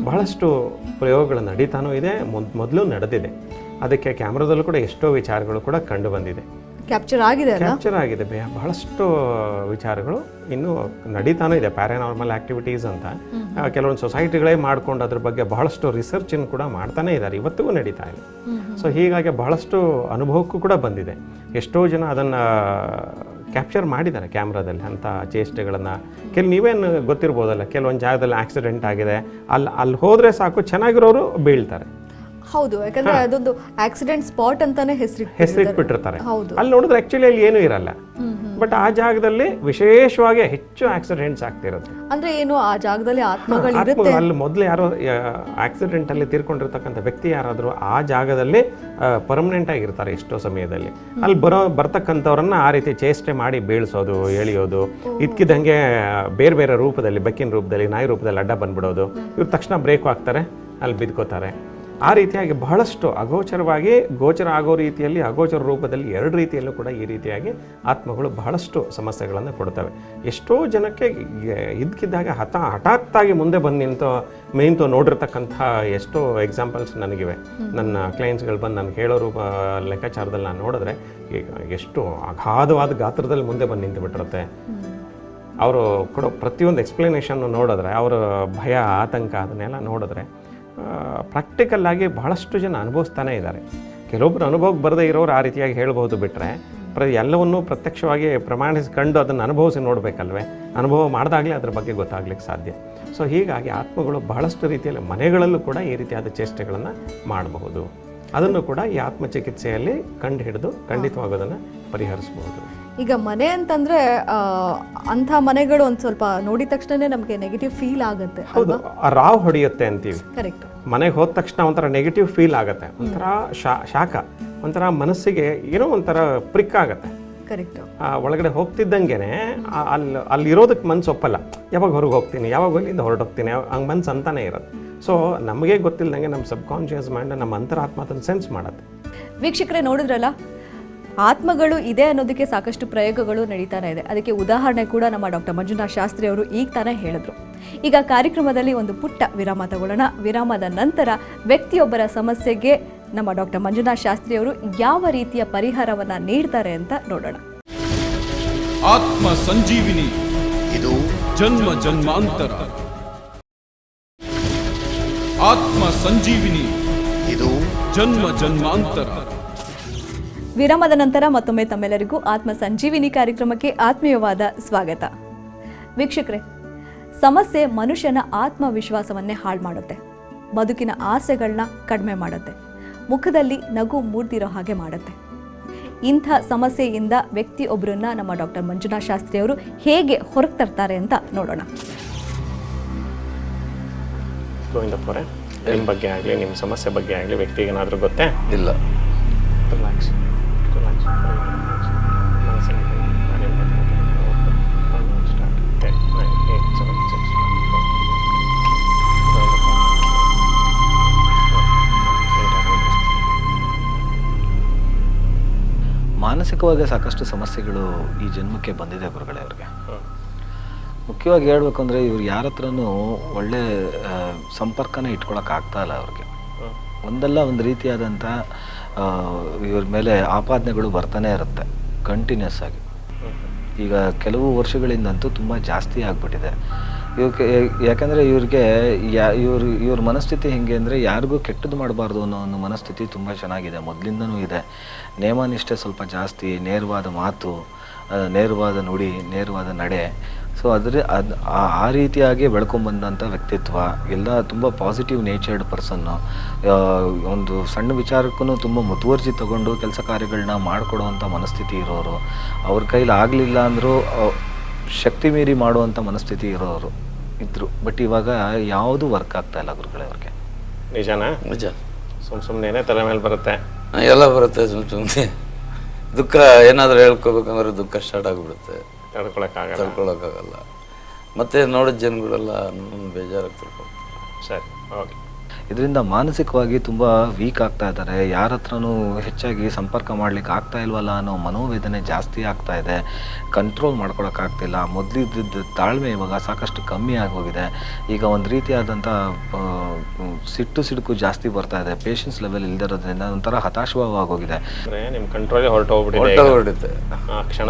ಬಹಳಷ್ಟು ಪ್ರಯೋಗಗಳು ನಡೀತಾನೂ ಇದೆ, ಮೊದಲು ನಡೆದಿದೆ. ಅದಕ್ಕೆ ಕ್ಯಾಮ್ರಾದಲ್ಲೂ ಕೂಡ ಎಷ್ಟೋ ವಿಚಾರಗಳು ಕೂಡ ಕಂಡು ಬಂದಿದೆ, ಕ್ಯಾಪ್ಚರ್ ಆಗಿದೆ ಬಹಳಷ್ಟು ವಿಚಾರಗಳು ಇನ್ನೂ ನಡೀತಾನೂ ಇದೆ. ಪ್ಯಾರಾನಾರ್ಮಲ್ ಆಕ್ಟಿವಿಟೀಸ್ ಅಂತ ಕೆಲವೊಂದು ಸೊಸೈಟಿಗಳೇ ಮಾಡ್ಕೊಂಡು ಅದ್ರ ಬಗ್ಗೆ ಬಹಳಷ್ಟು ರಿಸರ್ಚನ್ನು ಕೂಡ ಮಾಡ್ತಾನೆ ಇದ್ದಾರೆ, ಇವತ್ತಿಗೂ ನಡೀತಾ ಇದೆ. ಸೊ ಹೀಗಾಗಿ ಬಹಳಷ್ಟು ಅನುಭವಕ್ಕೂ ಕೂಡ ಬಂದಿದೆ. ಎಷ್ಟೋ ಜನ ಅದನ್ನು ಕ್ಯಾಪ್ಚರ್ ಮಾಡಿದ್ದಾರೆ ಕ್ಯಾಮ್ರಾದಲ್ಲಿ ಅಂಥ ಚೇಷ್ಟೆಗಳನ್ನು. ನೀವೇನು ಗೊತ್ತಿರ್ಬೋದಲ್ಲ, ಕೆಲವೊಂದು ಜಾಗದಲ್ಲಿ ಆಕ್ಸಿಡೆಂಟ್ ಆಗಿದೆ, ಅಲ್ಲಿ ಹೋದರೆ ಸಾಕು ಚೆನ್ನಾಗಿರೋರು ಬೀಳ್ತಾರೆ. ಹೌದು, ಯಾಕಂದ್ರೆ ಅದೊಂದು ಆಕ್ಸಿಡೆಂಟ್ ಸ್ಪಾಟ್ ಅಂತಾನೆ ಹೆಸರಿಟ್ಬಿಟ್ಟಿರ್ತಾರೆ. ಅಲ್ಲಿ ನೋಡಿದ್ರೆ ಆಕ್ಚುಲಿ ಅಲ್ಲಿ ಏನೂ ಇರಲ್ಲ, ಬಟ್ ಆ ಜಾಗದಲ್ಲಿ ವಿಶೇಷವಾಗಿ ಹೆಚ್ಚು ಆಕ್ಸಿಡೆಂಟ್ಸ್ ಆಗ್ತಿರುತ್ತೆ. ಅಂದ್ರೆ ಏನು ಆ ಜಾಗದಲ್ಲಿ ಆತ್ಮಗಳಿರುತ್ತೆ. ಅಲ್ಲಿ ಮೊದಲು ಯಾರೋ ಆಕ್ಸಿಡೆಂಟ್ ಅಲ್ಲಿ ತೀರ್ಕೊಂಡಿರ್ತಕ್ಕಂಥ ವ್ಯಕ್ತಿ ಯಾರಾದರೂ ಆ ಜಾಗದಲ್ಲಿ ಪರ್ಮನೆಂಟ್ ಆಗಿರ್ತಾರೆ ಎಷ್ಟೋ ಸಮಯದಲ್ಲಿ. ಅಲ್ಲಿ ಬರ್ತಕ್ಕಂಥವ್ರನ್ನ ಆ ರೀತಿ ಚೇಷ್ಟೆ ಮಾಡಿ ಬೀಳ್ಸೋದು, ಎಳಿಯೋದು, ಇದ್ಕಿದ್ದಂಗೆ ಬೇರೆ ಬೇರೆ ರೂಪದಲ್ಲಿ, ಬೆಕ್ಕಿನ ರೂಪದಲ್ಲಿ, ನಾಯಿ ರೂಪದಲ್ಲಿ ಅಡ್ಡ ಬಂದ್ಬಿಡೋದು. ಇವ್ರು ತಕ್ಷಣ ಬ್ರೇಕ್ ಹಾಕ್ತಾರೆ, ಅಲ್ಲಿ ಬಿದ್ಕೋತಾರೆ. ಆ ರೀತಿಯಾಗಿ ಬಹಳಷ್ಟು ಅಗೋಚರವಾಗಿ ಗೋಚರ ಆಗೋ ರೀತಿಯಲ್ಲಿ, ಅಗೋಚರ ರೂಪದಲ್ಲಿ, ಎರಡು ರೀತಿಯಲ್ಲೂ ಕೂಡ ಈ ರೀತಿಯಾಗಿ ಆತ್ಮಗಳು ಬಹಳಷ್ಟು ಸಮಸ್ಯೆಗಳನ್ನು ಕೊಡ್ತವೆ. ಎಷ್ಟೋ ಜನಕ್ಕೆ ಇದ್ಕಿದ್ದಾಗ ಹಠಾತ್ತಾಗಿ ಮುಂದೆ ಬಂದು ನಿಂತು ನೋಡಿರ್ತಕ್ಕಂಥ ಎಷ್ಟೋ ಎಕ್ಸಾಂಪಲ್ಸ್ ನನಗಿವೆ. ನನ್ನ ಕ್ಲೈಂಟ್ಸ್ಗಳು ಬಂದು ನನಗೆ ಹೇಳೋ ಲೆಕ್ಕಾಚಾರದಲ್ಲಿ ನಾನು ನೋಡಿದ್ರೆ ಎಷ್ಟು ಅಗಾಧವಾದ ಗಾತ್ರದಲ್ಲಿ ಮುಂದೆ ಬಂದು ನಿಂತು ಬಿಟ್ಟಿರುತ್ತೆ. ಅವರು ಕೊಡೋ ಪ್ರತಿಯೊಂದು ಎಕ್ಸ್ಪ್ಲನೇಷನ್ ನೋಡಿದ್ರೆ, ಅವರ ಭಯ, ಆತಂಕ ಅದನ್ನೆಲ್ಲ ನೋಡಿದ್ರೆ ಪ್ರಾಕ್ಟಿಕಲ್ ಆಗಿ ಬಹಳಷ್ಟು ಜನ ಅನುಭವಿಸ್ತಾನೆ ಇದ್ದಾರೆ. ಕೆಲವೊಬ್ಬರು ಅನುಭವಕ್ಕೆ ಬರದೇ ಇರೋರು ಆ ರೀತಿಯಾಗಿ ಹೇಳ್ಬೋದು, ಬಿಟ್ಟರೆ ಎಲ್ಲವನ್ನೂ ಪ್ರತ್ಯಕ್ಷವಾಗಿ ಪ್ರಮಾಣಿಸ್ಕೊಂಡು ಅದನ್ನು ಅನುಭವಿಸಿ ನೋಡಬೇಕಲ್ವೇ. ಅನುಭವ ಮಾಡಿದಾಗಲೇ ಅದ್ರ ಬಗ್ಗೆ ಗೊತ್ತಾಗ್ಲಿಕ್ಕೆ ಸಾಧ್ಯ. ಸೊ ಹೀಗಾಗಿ ಆತ್ಮಗಳು ಬಹಳಷ್ಟು ರೀತಿಯಲ್ಲಿ ಮನೆಗಳಲ್ಲೂ ಕೂಡ ಈ ರೀತಿಯಾದ ಚೇಷ್ಟೆಗಳನ್ನು ಮಾಡಬಹುದು. ಅದನ್ನು ಕೂಡ ಈ ಆತ್ಮಚಿಕಿತ್ಸೆಯಲ್ಲಿ ಕಂಡು ಹಿಡಿದು ಖಂಡಿತವಾಗೋದನ್ನು ಪರಿಹರಿಸಬಹುದು. ಈಗ ಮನೆ ಅಂತಂದ್ರೆ ಅಂಥ ಮನೆಗಳು ಒಂದು ಸ್ವಲ್ಪ ನೋಡಿದ ತಕ್ಷಣ ನಮಗೆ ನೆಗೆಟಿವ್ ಫೀಲ್ ಆಗುತ್ತೆ. ಹೌದು, ರಾವ್ ಹೊಡೆಯುತ್ತೆ ಅಂತೀವಿ. ಕರೆಕ್ಟ್. ಮನೆಗೆ ಹೋದ ತಕ್ಷಣ ಒಂಥರ ನೆಗೆಟಿವ್ ಫೀಲ್ ಆಗುತ್ತೆ, ಒಂಥರ ಶಾಖ, ಒಂಥರ ಮನಸ್ಸಿಗೆ ಏನೋ ಒಂಥರ ಪ್ರಿಕ್ ಆಗುತ್ತೆ. ಕರೆಕ್ಟ್. ಒಳಗಡೆ ಹೋಗ್ತಿದ್ದಂಗೆನೆ ಅಲ್ಲಿರೋದಕ್ಕೆ ಮನ್ಸು ಒಪ್ಪಲ್ಲ. ಯಾವಾಗ ಹೊರಗೆ ಹೋಗ್ತೀನಿ, ಯಾವಾಗ ಅಲ್ಲಿಂದ ಹೊರಟೋಗ್ತೀನಿ, ಹಂಗೆ ಮನ್ಸು ಅಂತಾನೆ ಇರೋದು. ಸೊ ನಮಗೆ ಗೊತ್ತಿಲ್ಲದಂಗೆ ನಮ್ಮ ಸಬ್ಕಾನ್ಷಿಯಸ್ ಮೈಂಡ್, ನಮ್ಮ ಅಂತರಾತ್ಮ ಅದನ್ನು ಸೆನ್ಸ್ ಮಾಡುತ್ತೆ. ವೀಕ್ಷಕರೇ, ನೋಡಿದ್ರಲ್ಲ, ಆತ್ಮಗಳು ಇದೆ ಅನ್ನೋದಕ್ಕೆ ಸಾಕಷ್ಟು ಪ್ರಯೋಗಗಳು ನಡೀತಾನೆ ಇದೆ. ಅದಕ್ಕೆ ಉದಾಹರಣೆ ಕೂಡ ನಮ್ಮ ಡಾಕ್ಟರ್ ಮಂಜುನಾಥ್ ಶಾಸ್ತ್ರಿ ಅವರು ಈಗ ತಾನೇ ಹೇಳಿದ್ರು. ಈಗ ಕಾರ್ಯಕ್ರಮದಲ್ಲಿ ಒಂದು ಪುಟ್ಟ ವಿರಾಮ ತಗೊಳ್ಳೋಣ. ವಿರಾಮದ ನಂತರ ವ್ಯಕ್ತಿಯೊಬ್ಬರ ಸಮಸ್ಯೆಗೆ ನಮ್ಮ ಡಾಕ್ಟರ್ ಮಂಜುನಾಥ್ ಶಾಸ್ತ್ರಿ ಅವರು ಯಾವ ರೀತಿಯ ಪರಿಹಾರವನ್ನ ನೀಡ್ತಾರೆ ಅಂತ ನೋಡೋಣ. ಆತ್ಮ ಸಂಜೀವಿನಿ, ಇದು ಜನ್ಮ ಜನ್ಮಾಂತರ. ಆತ್ಮ ಸಂಜೀವಿನಿ, ಇದು ಜನ್ಮ ಜನ್ಮಾಂತರ. ವಿರಾಮದ ನಂತರ ಮತ್ತೊಮ್ಮೆ ತಮ್ಮೆಲ್ಲರಿಗೂ ಆತ್ಮ ಸಂಜೀವಿನಿ ಕಾರ್ಯಕ್ರಮಕ್ಕೆ ಆತ್ಮೀಯವಾದ ಸ್ವಾಗತ. ವೀಕ್ಷಕರೇ, ಸಮಸ್ಯೆ ಮನುಷ್ಯನ ಆತ್ಮವಿಶ್ವಾಸವನ್ನೇ ಹಾಳು ಮಾಡುತ್ತೆ, ಬದುಕಿನ ಆಸೆಗಳನ್ನ ಕಡಿಮೆ ಮಾಡುತ್ತೆ, ಮುಖದಲ್ಲಿ ನಗು ಮೂಡ್ತಿರೋ ಹಾಗೆ ಮಾಡುತ್ತೆ. ಇಂಥ ಸಮಸ್ಯೆಯಿಂದ ವ್ಯಕ್ತಿಯೊಬ್ಬರನ್ನ ನಮ್ಮ ಡಾಕ್ಟರ್ ಮಂಜುನಾಥ್ ಶಾಸ್ತ್ರಿ ಅವರು ಹೇಗೆ ಹೊರಗೆ ತರ್ತಾರೆ ಅಂತ ನೋಡೋಣ. ಗೋವಿಂದಪ್ಪರೇ, ನಿಮ್ಮ ಬಗ್ಗೆ ಆಗಲಿ, ನಿಮ್ಮ ಸಮಸ್ಯೆ ಬಗ್ಗೆ ಆಗಲಿ ವ್ಯಕ್ತಿಗೆ ಏನಾದರೂ ಗೊತ್ತೇ? ಇಲ್ಲ. ರಿಲ್ಯಾಕ್ಸ್. ಮಾನಸಿಕವಾಗಿ ಸಾಕಷ್ಟು ಸಮಸ್ಯೆಗಳು ಈ ಜನ್ಮಕ್ಕೆ ಬಂದಿದೆ ಗುರುಗಳೇ ಅವ್ರಿಗೆ. ಮುಖ್ಯವಾಗಿ ಹೇಳ್ಬೇಕು ಅಂದರೆ ಇವ್ರು ಯಾರ ಹತ್ರನೂ ಒಳ್ಳೆ ಸಂಪರ್ಕನೇ ಇಟ್ಕೊಳಕ್ಕಾಗ್ತಾ ಇಲ್ಲ ಅವ್ರಿಗೆ. ಒಂದಲ್ಲ ಒಂದು ರೀತಿಯಾದಂಥ ಇವ್ರ ಮೇಲೆ ಆಪಾದನೆಗಳು ಬರ್ತಾನೆ ಇರುತ್ತೆ ಕಂಟಿನ್ಯೂಸ್ ಆಗಿ. ಈಗ ಕೆಲವು ವರ್ಷಗಳಿಂದಂತೂ ತುಂಬ ಜಾಸ್ತಿ ಆಗಿಬಿಟ್ಟಿದೆ ಇವಕ್ಕೆ. ಯಾಕಂದರೆ ಇವ್ರಿಗೆ ಇವ್ರ ಮನಸ್ಥಿತಿ ಹೆಂಗೆ ಅಂದರೆ ಯಾರಿಗೂ ಕೆಟ್ಟದ್ದು ಮಾಡಬಾರ್ದು ಅನ್ನೋ ಒಂದು ಮನಸ್ಥಿತಿ ತುಂಬ ಚೆನ್ನಾಗಿದೆ, ಮೊದಲಿಂದನೂ ಇದೆ. ನೇಮನಿಷ್ಠೆ ಸ್ವಲ್ಪ ಜಾಸ್ತಿ, ನೇರವಾದ ಮಾತು, ನೇರವಾದ ನುಡಿ, ನೇರವಾದ ನಡೆ. ಸೊ ಆ ರೀತಿಯಾಗಿ ಬೆಳ್ಕೊಂಬಂದಂಥ ವ್ಯಕ್ತಿತ್ವ ಎಲ್ಲ ತುಂಬ ಪಾಸಿಟಿವ್ ನೇಚರ್ಡ್ ಪರ್ಸನ್ನು. ಒಂದು ಸಣ್ಣ ವಿಚಾರಕ್ಕೂ ತುಂಬ ಮುತುವರ್ಜಿ ತಗೊಂಡು ಕೆಲಸ ಕಾರ್ಯಗಳನ್ನ ಮಾಡಿಕೊಡುವಂಥ ಮನಸ್ಥಿತಿ ಇರೋರು, ಅವ್ರ ಕೈಲಿ ಆಗಲಿಲ್ಲ ಅಂದರೂ ಶಕ್ತಿ ಮೀರಿ ಮಾಡುವಂಥ ಮನಸ್ಥಿತಿ ಇರೋರು ಇದ್ರು. ಬಟ್ ಇವಾಗ ಯಾವುದು ವರ್ಕ್ ಆಗ್ತಾ ಇಲ್ಲ ಗುರುಗಳೇ ಅವ್ರಿಗೆ. ನಿಜನಾ? ನಿಜ. ಸುಮ್ಮನೆ ತಲೆ ಮೇಲೆ ಬರುತ್ತೆ, ಎಲ್ಲ ಬರುತ್ತೆ. ಸುಮ್ಮನೆ ದುಃಖ ಏನಾದರೂ ಹೇಳ್ಕೊಬೇಕಂದ್ರೆ ದುಃಖ ಸ್ಟಾರ್ಟ್ ಆಗಿಬಿಡುತ್ತೆ, ತಡ್ಕೊಳಕ್ಕಾಗಲ್ಲ. ಮತ್ತೆ ನೋಡಿದ ಜನಗಳೆಲ್ಲ ಬೇಜಾರಾಗ್ತಿರ್ಬೋದು. ಸರಿ, ಓಕೆ. ಇದರಿಂದ ಮಾನಸಿಕವಾಗಿ ತುಂಬ ವೀಕ್ ಆಗ್ತಾ ಇದ್ದಾರೆ. ಯಾರ ಹತ್ರನೂ ಹೆಚ್ಚಾಗಿ ಸಂಪರ್ಕ ಮಾಡ್ಲಿಕ್ಕೆ ಆಗ್ತಾ ಇಲ್ವಲ್ಲ ಅನ್ನೋ ಮನೋವೇದನೆ ಜಾಸ್ತಿ ಆಗ್ತಾ ಇದೆ. ಕಂಟ್ರೋಲ್ ಮಾಡ್ಕೊಳಕ್ಕಾಗ್ತಿಲ್ಲ. ಮೊದಲಿದ್ದ ತಾಳ್ಮೆ ಇವಾಗ ಸಾಕಷ್ಟು ಕಮ್ಮಿ ಆಗೋಗಿದೆ. ಈಗ ಒಂದು ರೀತಿಯಾದಂಥ ಸಿಡುಕು ಜಾಸ್ತಿ ಬರ್ತಾ ಇದೆ. ಪೇಷನ್ಸ್ ಲೆವೆಲ್ ಇಲ್ದಿರೋದ್ರಿಂದ ಒಂಥರ ಹತಾಶವಾಗೋಗಿದೆ. ನಿಮ್ಮ ಕಂಟ್ರೋಲೇ ಹೊರಟೋಗ್ಬಿಡುತ್ತೆ.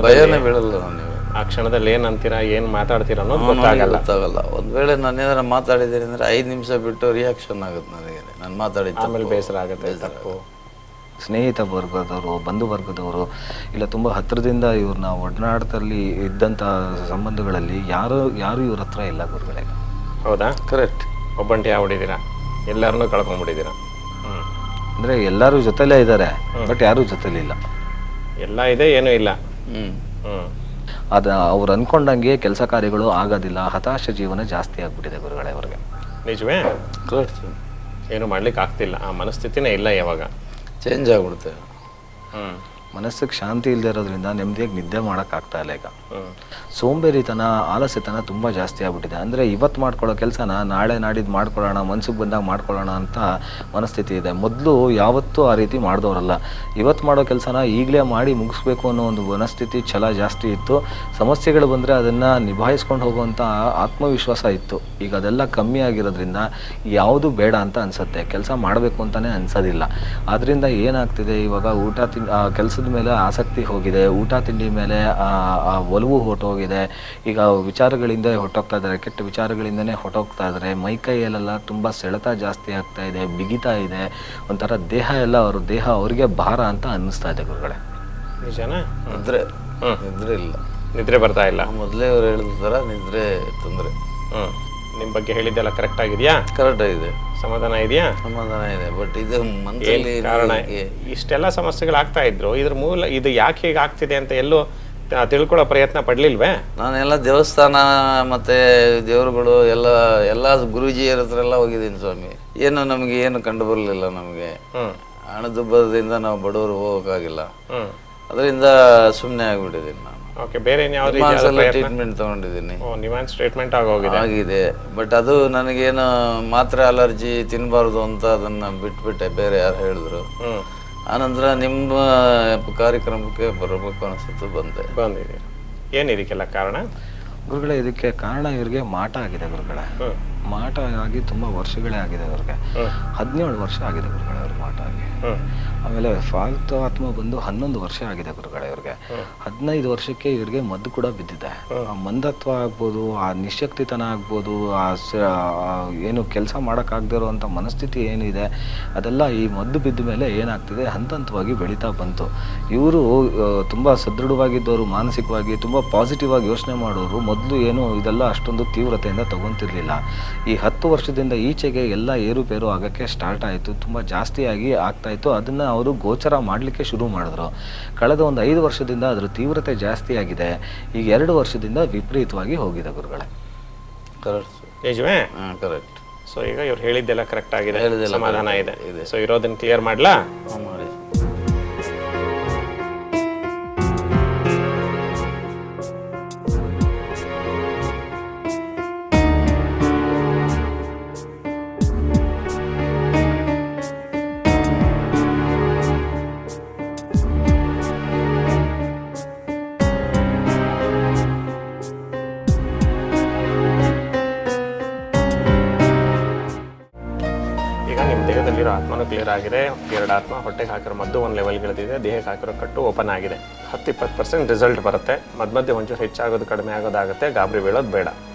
ಭಯನೇ ಬೀಳಲ್ಲ. ನೀವು ಆ ಕ್ಷಣದಲ್ಲಿ ಏನ್ ಅಂತೀರಾ, ಏನ್ ಮಾತಾಡ್ತೀರಾ ಅನ್ನೋದು ಗೊತ್ತಾಗಲ್ಲ. ಒಂದ್ ವೇಳೆ ನಾನು ಏನಾರ ಮಾತಾಡಿದ್ದೀನಿ ಅಂದ್ರೆ 5 ನಿಮಿಷ ಬಿಟ್ಟು ರಿಯಾಕ್ಷನ್ ಆಗುತ್ತೆ ನನಗೆ. ನಾನು ಮಾತಾಡಿದ್ದು ಆಮೇಲೆ ಬೇಸರ ಆಗುತ್ತೆ. ತಪ್ಪು. ಸ್ನೇಹಿತ ವರ್ಗದವರು, ಬಂಧು ವರ್ಗದವರು, ಇಲ್ಲ ತುಂಬ ಹತ್ತಿರದಿಂದ ಇವ್ರನ್ನ ಒಡನಾಟದಲ್ಲಿ ಇದ್ದಂಥ ಸಂಬಂಧಗಳಲ್ಲಿ ಯಾರು ಇವ್ರ ಹತ್ರ ಇಲ್ಲ ಗುರುಗಳೇ. ಹೌದಾ? ಕರೆಕ್ಟ್. ಒಬ್ಬಂಟಿ ಆಗ್ಬಿಟ್ಟಿದ್ದೀರಾ, ಎಲ್ಲರನ್ನೂ ಕಳ್ಕೊಂಡ್ಬಿಟ್ಟಿದ್ದೀರಾ. ಅಂದರೆ ಎಲ್ಲರೂ ಜೊತೆಲೇ ಇದ್ದಾರೆ, ಬಟ್ ಯಾರೂ ಜೊತೆಲಿಲ್ಲ. ಎಲ್ಲ ಇದೆ, ಏನೂ ಇಲ್ಲ. ಅದು ಅವ್ರು ಅನ್ಕೊಂಡಂಗೆ ಕೆಲಸ ಕಾರ್ಯಗಳು ಆಗೋದಿಲ್ಲ. ಹತಾಶ ಜೀವನ ಜಾಸ್ತಿ ಆಗ್ಬಿಟ್ಟಿದೆ ಗುರುಗಳೇ ಅವ್ರಿಗೆ. ನಿಜವೇ? ಕರೆಕ್ಟ್. ಏನು ಮಾಡ್ಲಿಕ್ಕೆ ಆಗ್ತಿಲ್ಲ. ಆ ಮನಸ್ಥಿತಿನೇ ಇಲ್ಲ. ಯಾವಾಗ ಚೇಂಜ್ ಆಗ್ಬಿಡುತ್ತೆ. ಮನಸ್ಸಿಗೆ ಶಾಂತಿ ಇಲ್ಲದೆ ಇರೋದ್ರಿಂದ ನೆಮ್ಮದಿಯಾಗಿ ನಿದ್ದೆ ಮಾಡೋಕ್ಕಾಗ್ತಾ ಇಲ್ಲ. ಈಗ ಸೋಂಬೇರಿತನ, ಆಲಸ್ಯತನ ತುಂಬ ಜಾಸ್ತಿ ಆಗ್ಬಿಟ್ಟಿದೆ. ಅಂದರೆ ಇವತ್ತು ಮಾಡ್ಕೊಳ್ಳೋ ಕೆಲಸನ ನಾಳೆ ನಾಡಿದ್ದು ಮಾಡ್ಕೊಳ್ಳೋಣ, ಮನ್ಸಿಗೆ ಬಂದಾಗ ಮಾಡ್ಕೊಳ್ಳೋಣ ಅಂತ ಮನಸ್ಥಿತಿ ಇದೆ. ಮೊದಲು ಯಾವತ್ತೂ ಆ ರೀತಿ ಮಾಡಿದವರಲ್ಲ. ಇವತ್ತು ಮಾಡೋ ಕೆಲಸನ ಈಗಲೇ ಮಾಡಿ ಮುಗಿಸ್ಬೇಕು ಅನ್ನೋ ಒಂದು ಮನಸ್ಥಿತಿ ಛಲ ಜಾಸ್ತಿ ಇತ್ತು. ಸಮಸ್ಯೆಗಳು ಬಂದರೆ ಅದನ್ನು ನಿಭಾಯಿಸ್ಕೊಂಡು ಹೋಗುವಂಥ ಆತ್ಮವಿಶ್ವಾಸ ಇತ್ತು. ಈಗ ಅದೆಲ್ಲ ಕಮ್ಮಿ ಆಗಿರೋದ್ರಿಂದ ಯಾವುದು ಬೇಡ ಅಂತ ಅನಿಸುತ್ತೆ. ಕೆಲಸ ಮಾಡಬೇಕು ಅಂತಲೇ ಅನಿಸೋದಿಲ್ಲ. ಆದ್ದರಿಂದ ಏನಾಗ್ತಿದೆ ಇವಾಗ ಕೆಲಸದ ಮೇಲೆ ಆಸಕ್ತಿ ಹೋಗಿದೆ. ಊಟ ತಿಂಡಿ ಮೇಲೆ ಒಲವು ಹೊರಟೋಗಿದೆ. ಈಗ ವಿಚಾರಗಳಿಂದ ಹೊರಟೋಗ್ತಾ ಇದ್ದಾರೆ, ಕೆಟ್ಟ ವಿಚಾರಗಳಿಂದನೇ ಹೊರಟೋಗ್ತಾ ಇದ್ದಾರೆ. ಮೈಕೈಯಲ್ಲೆಲ್ಲ ತುಂಬ ಸೆಳೆತ ಜಾಸ್ತಿ ಆಗ್ತಾ ಇದೆ, ಬಿಗಿತಾ ಇದೆ. ಒಂಥರ ದೇಹ ಎಲ್ಲ ಅವ್ರಿಗೆ ಭಾರ ಅಂತ ಅನ್ನಿಸ್ತಾ ಇದೆ ಗುರುಗಳೇ. ನಿಜನಾ? ನಿದ್ರೆ ಇಲ್ಲ, ನಿದ್ರೆ ಬರ್ತಾ ಇಲ್ಲ. ಮೊದಲೇ ಅವ್ರು ಹೇಳಿದ ಥರ ನಿದ್ರೆ ತೊಂದರೆ. ನಿಮ್ಮ ಬಗ್ಗೆ ಹೇಳಿದ್ದೆಲ್ಲ ಕರೆಕ್ಟ್ ಆಗಿದೆಯಾ? ಕರೆಕ್ಟ್ ಆಗಿದೆ. ಸಮಾಧಾನ ಇದೆಯಾ? ಸಮಾಧಾನ ಇದೆ. ಬಟ್ ಇದು ಮನಸ್ಸಲ್ಲಿ ಕಾರಣ ಇಷ್ಟೆಲ್ಲ ಸಮಸ್ಯೆಗಳಾಗ್ತಾ ಇದ್ರು, ಇದ್ರ ಮೂಲ ಇದು ಯಾಕೆ ಹೀಗೆ ಆಗ್ತಿದೆ ಅಂತ ಎಲ್ಲೂ ತಿಳ್ಕೊಳ್ಳೋ ಪ್ರಯತ್ನ ಪಡ್ಲಿಲ್ವೇ? ನಾನೆಲ್ಲ ದೇವಸ್ಥಾನ ಮತ್ತೆ ದೇವರುಗಳು ಎಲ್ಲ ಗುರೂಜಿಯರ ಹತ್ರ ಎಲ್ಲ ಹೋಗಿದ್ದೀನಿ ಸ್ವಾಮಿ. ಏನು ನಮಗೆ ಏನು ಕಂಡು ಬರಲಿಲ್ಲ. ನಮಗೆ ಹಣದುಬ್ಬರದಿಂದ ನಾವು ಬಡವರು ಹೋಗೋಕ್ಕಾಗಿಲ್ಲ. ಅದರಿಂದ ಸುಮ್ಮನೆ ಆಗ್ಬಿಟ್ಟಿದ್ದೀನಿ ನಾನು. ಓಕೆ, ಬೇರೆ ಟ್ರೀಟ್ಮೆಂಟ್ ತಗೊಂಡಿದ್ದೀನಿ. ನಿವಾನ್ಸ್ ಟ್ರೀಟ್ಮೆಂಟ್ ಆಗಿದೆ. ಬಟ್ ಅದು ನನಗೇನು ಮಾತ್ರೆ ಅಲರ್ಜಿ ತಿನ್ನಬಾರ್ದು ಅಂತ ಅದನ್ನ ಬಿಟ್ಬಿಟ್ಟೆ. ಬೇರೆ ಯಾರು ಹೇಳಿದ್ರು. ಆನಂತರ ನಿಮ್ಮ ಕಾರ್ಯಕ್ರಮಕ್ಕೆ ಬರಬೇಕು ಅನಿಸುತ್ತೆ, ಬಂದಿದೆ. ಏನು ಇದಕ್ಕೆಲ್ಲ ಕಾರಣ ಗುರುಗಳೇ? ಇದಕ್ಕೆ ಕಾರಣ ಇವ್ರಿಗೆ ಮಾಟ ಆಗಿದೆ ಗುರುಗಳೇ. ಮಾಟ ಆಗಿ ತುಂಬ ವರ್ಷಗಳೇ ಆಗಿದೆ ಅವ್ರಿಗೆ. 17 ವರ್ಷ ಆಗಿದೆ ಗುರುಗಳೇ ಅವ್ರಿಗೆ ಮಾಟ ಆಗಿ. ಆಮೇಲೆ ಫಾಲ್ತು ಆತ್ಮ ಬಂದು 11 ವರ್ಷ ಆಗಿದೆ ಗುರುಗಳೇ ಅವ್ರಿಗೆ. 15 ವರ್ಷಕ್ಕೆ ಇವ್ರಿಗೆ ಮದ್ದು ಕೂಡ ಬಿದ್ದಿದೆ. ಆ ಮಂದತ್ವ ಆಗ್ಬೋದು, ಆ ನಿಶಕ್ತಿತನ ಆಗ್ಬೋದು, ಏನು ಕೆಲಸ ಮಾಡೋಕ್ಕಾಗದೇ ಇರುವಂಥ ಮನಸ್ಥಿತಿ ಏನಿದೆ ಅದೆಲ್ಲ ಈ ಮದ್ದು ಬಿದ್ದ ಮೇಲೆ ಏನಾಗ್ತಿದೆ ಹಂತವಾಗಿ ಬೆಳೀತಾ ಬಂತು. ಇವರು ತುಂಬ ಸದೃಢವಾಗಿದ್ದವರು, ಮಾನಸಿಕವಾಗಿ ತುಂಬ ಪಾಸಿಟಿವ್ ಆಗಿ ಯೋಚನೆ ಮಾಡೋರು. ಮೊದಲು ಏನು ಇದೆಲ್ಲ ಅಷ್ಟೊಂದು ತೀವ್ರತೆಯಿಂದ ತಗೊತಿರ್ಲಿಲ್ಲ. ಈ 10 ವರ್ಷದಿಂದ ಈಚೆಗೆ ಎಲ್ಲ ಏರುಪೇರು ಆಗೋಕ್ಕೆ ಸ್ಟಾರ್ಟ್ ಆಯಿತು. ತುಂಬ ಜಾಸ್ತಿಯಾಗಿ ಆಗ್ತಾಯಿತ್ತು. ಅದನ್ನು ಅವರು ಗೋಚರ ಮಾಡಲಿಕ್ಕೆ ಶುರು ಮಾಡಿದ್ರು. ಕಳೆದ ಒಂದು 5 ವರ್ಷದಿಂದ ಅದರ ತೀವ್ರತೆ ಜಾಸ್ತಿ ಆಗಿದೆ. ಈಗ 2 ವರ್ಷದಿಂದ ವಿಪರೀತವಾಗಿ ಹೋಗಿದೆ ಗುರುಗಳೇ. ಕರೆಕ್ಟ್. ನಿಜವೇ? ಕರೆಕ್ಟ್. ಸೊ ಈಗ ಇವ್ರು ಹೇಳಿದ್ದೆಲ್ಲ ಕರೆಕ್ಟ್ ಆಗಿದೆ, ಸಮಾಧಾನ ಇದೆ. ಸೊ ಇರೋದನ್ನ ಕ್ಲಿಯರ್ ಮಾಡ್ಲಾ? ಮಾಡಿ. ದೇಹದಲ್ಲಿರೋ ಆತ್ಮನೂ ಕ್ಲಿಯರ್ ಆಗಿದೆ. 2 ಆತ್ಮ ಹೊಟ್ಟೆಗೆ ಹಾಕಿರೋ ಮದ್ದು ಒಂದು ಲೆವೆಲ್ಗಳಿದೆ, ದೇಹಕ್ಕೆ ಹಾಕಿರೋ ಕಟ್ಟು ಓಪನ್ ಆಗಿದೆ. 10-20% ರಿಸಲ್ಟ್ ಬರುತ್ತೆ. ಮಧ್ಯೆ ಒಂಚೂರು ಹೆಚ್ಚಾಗೋದು ಕಡಿಮೆ ಆಗೋದಾಗುತ್ತೆ. ಗಾಬರಿ ಬೀಳೋದು ಬೇಡ.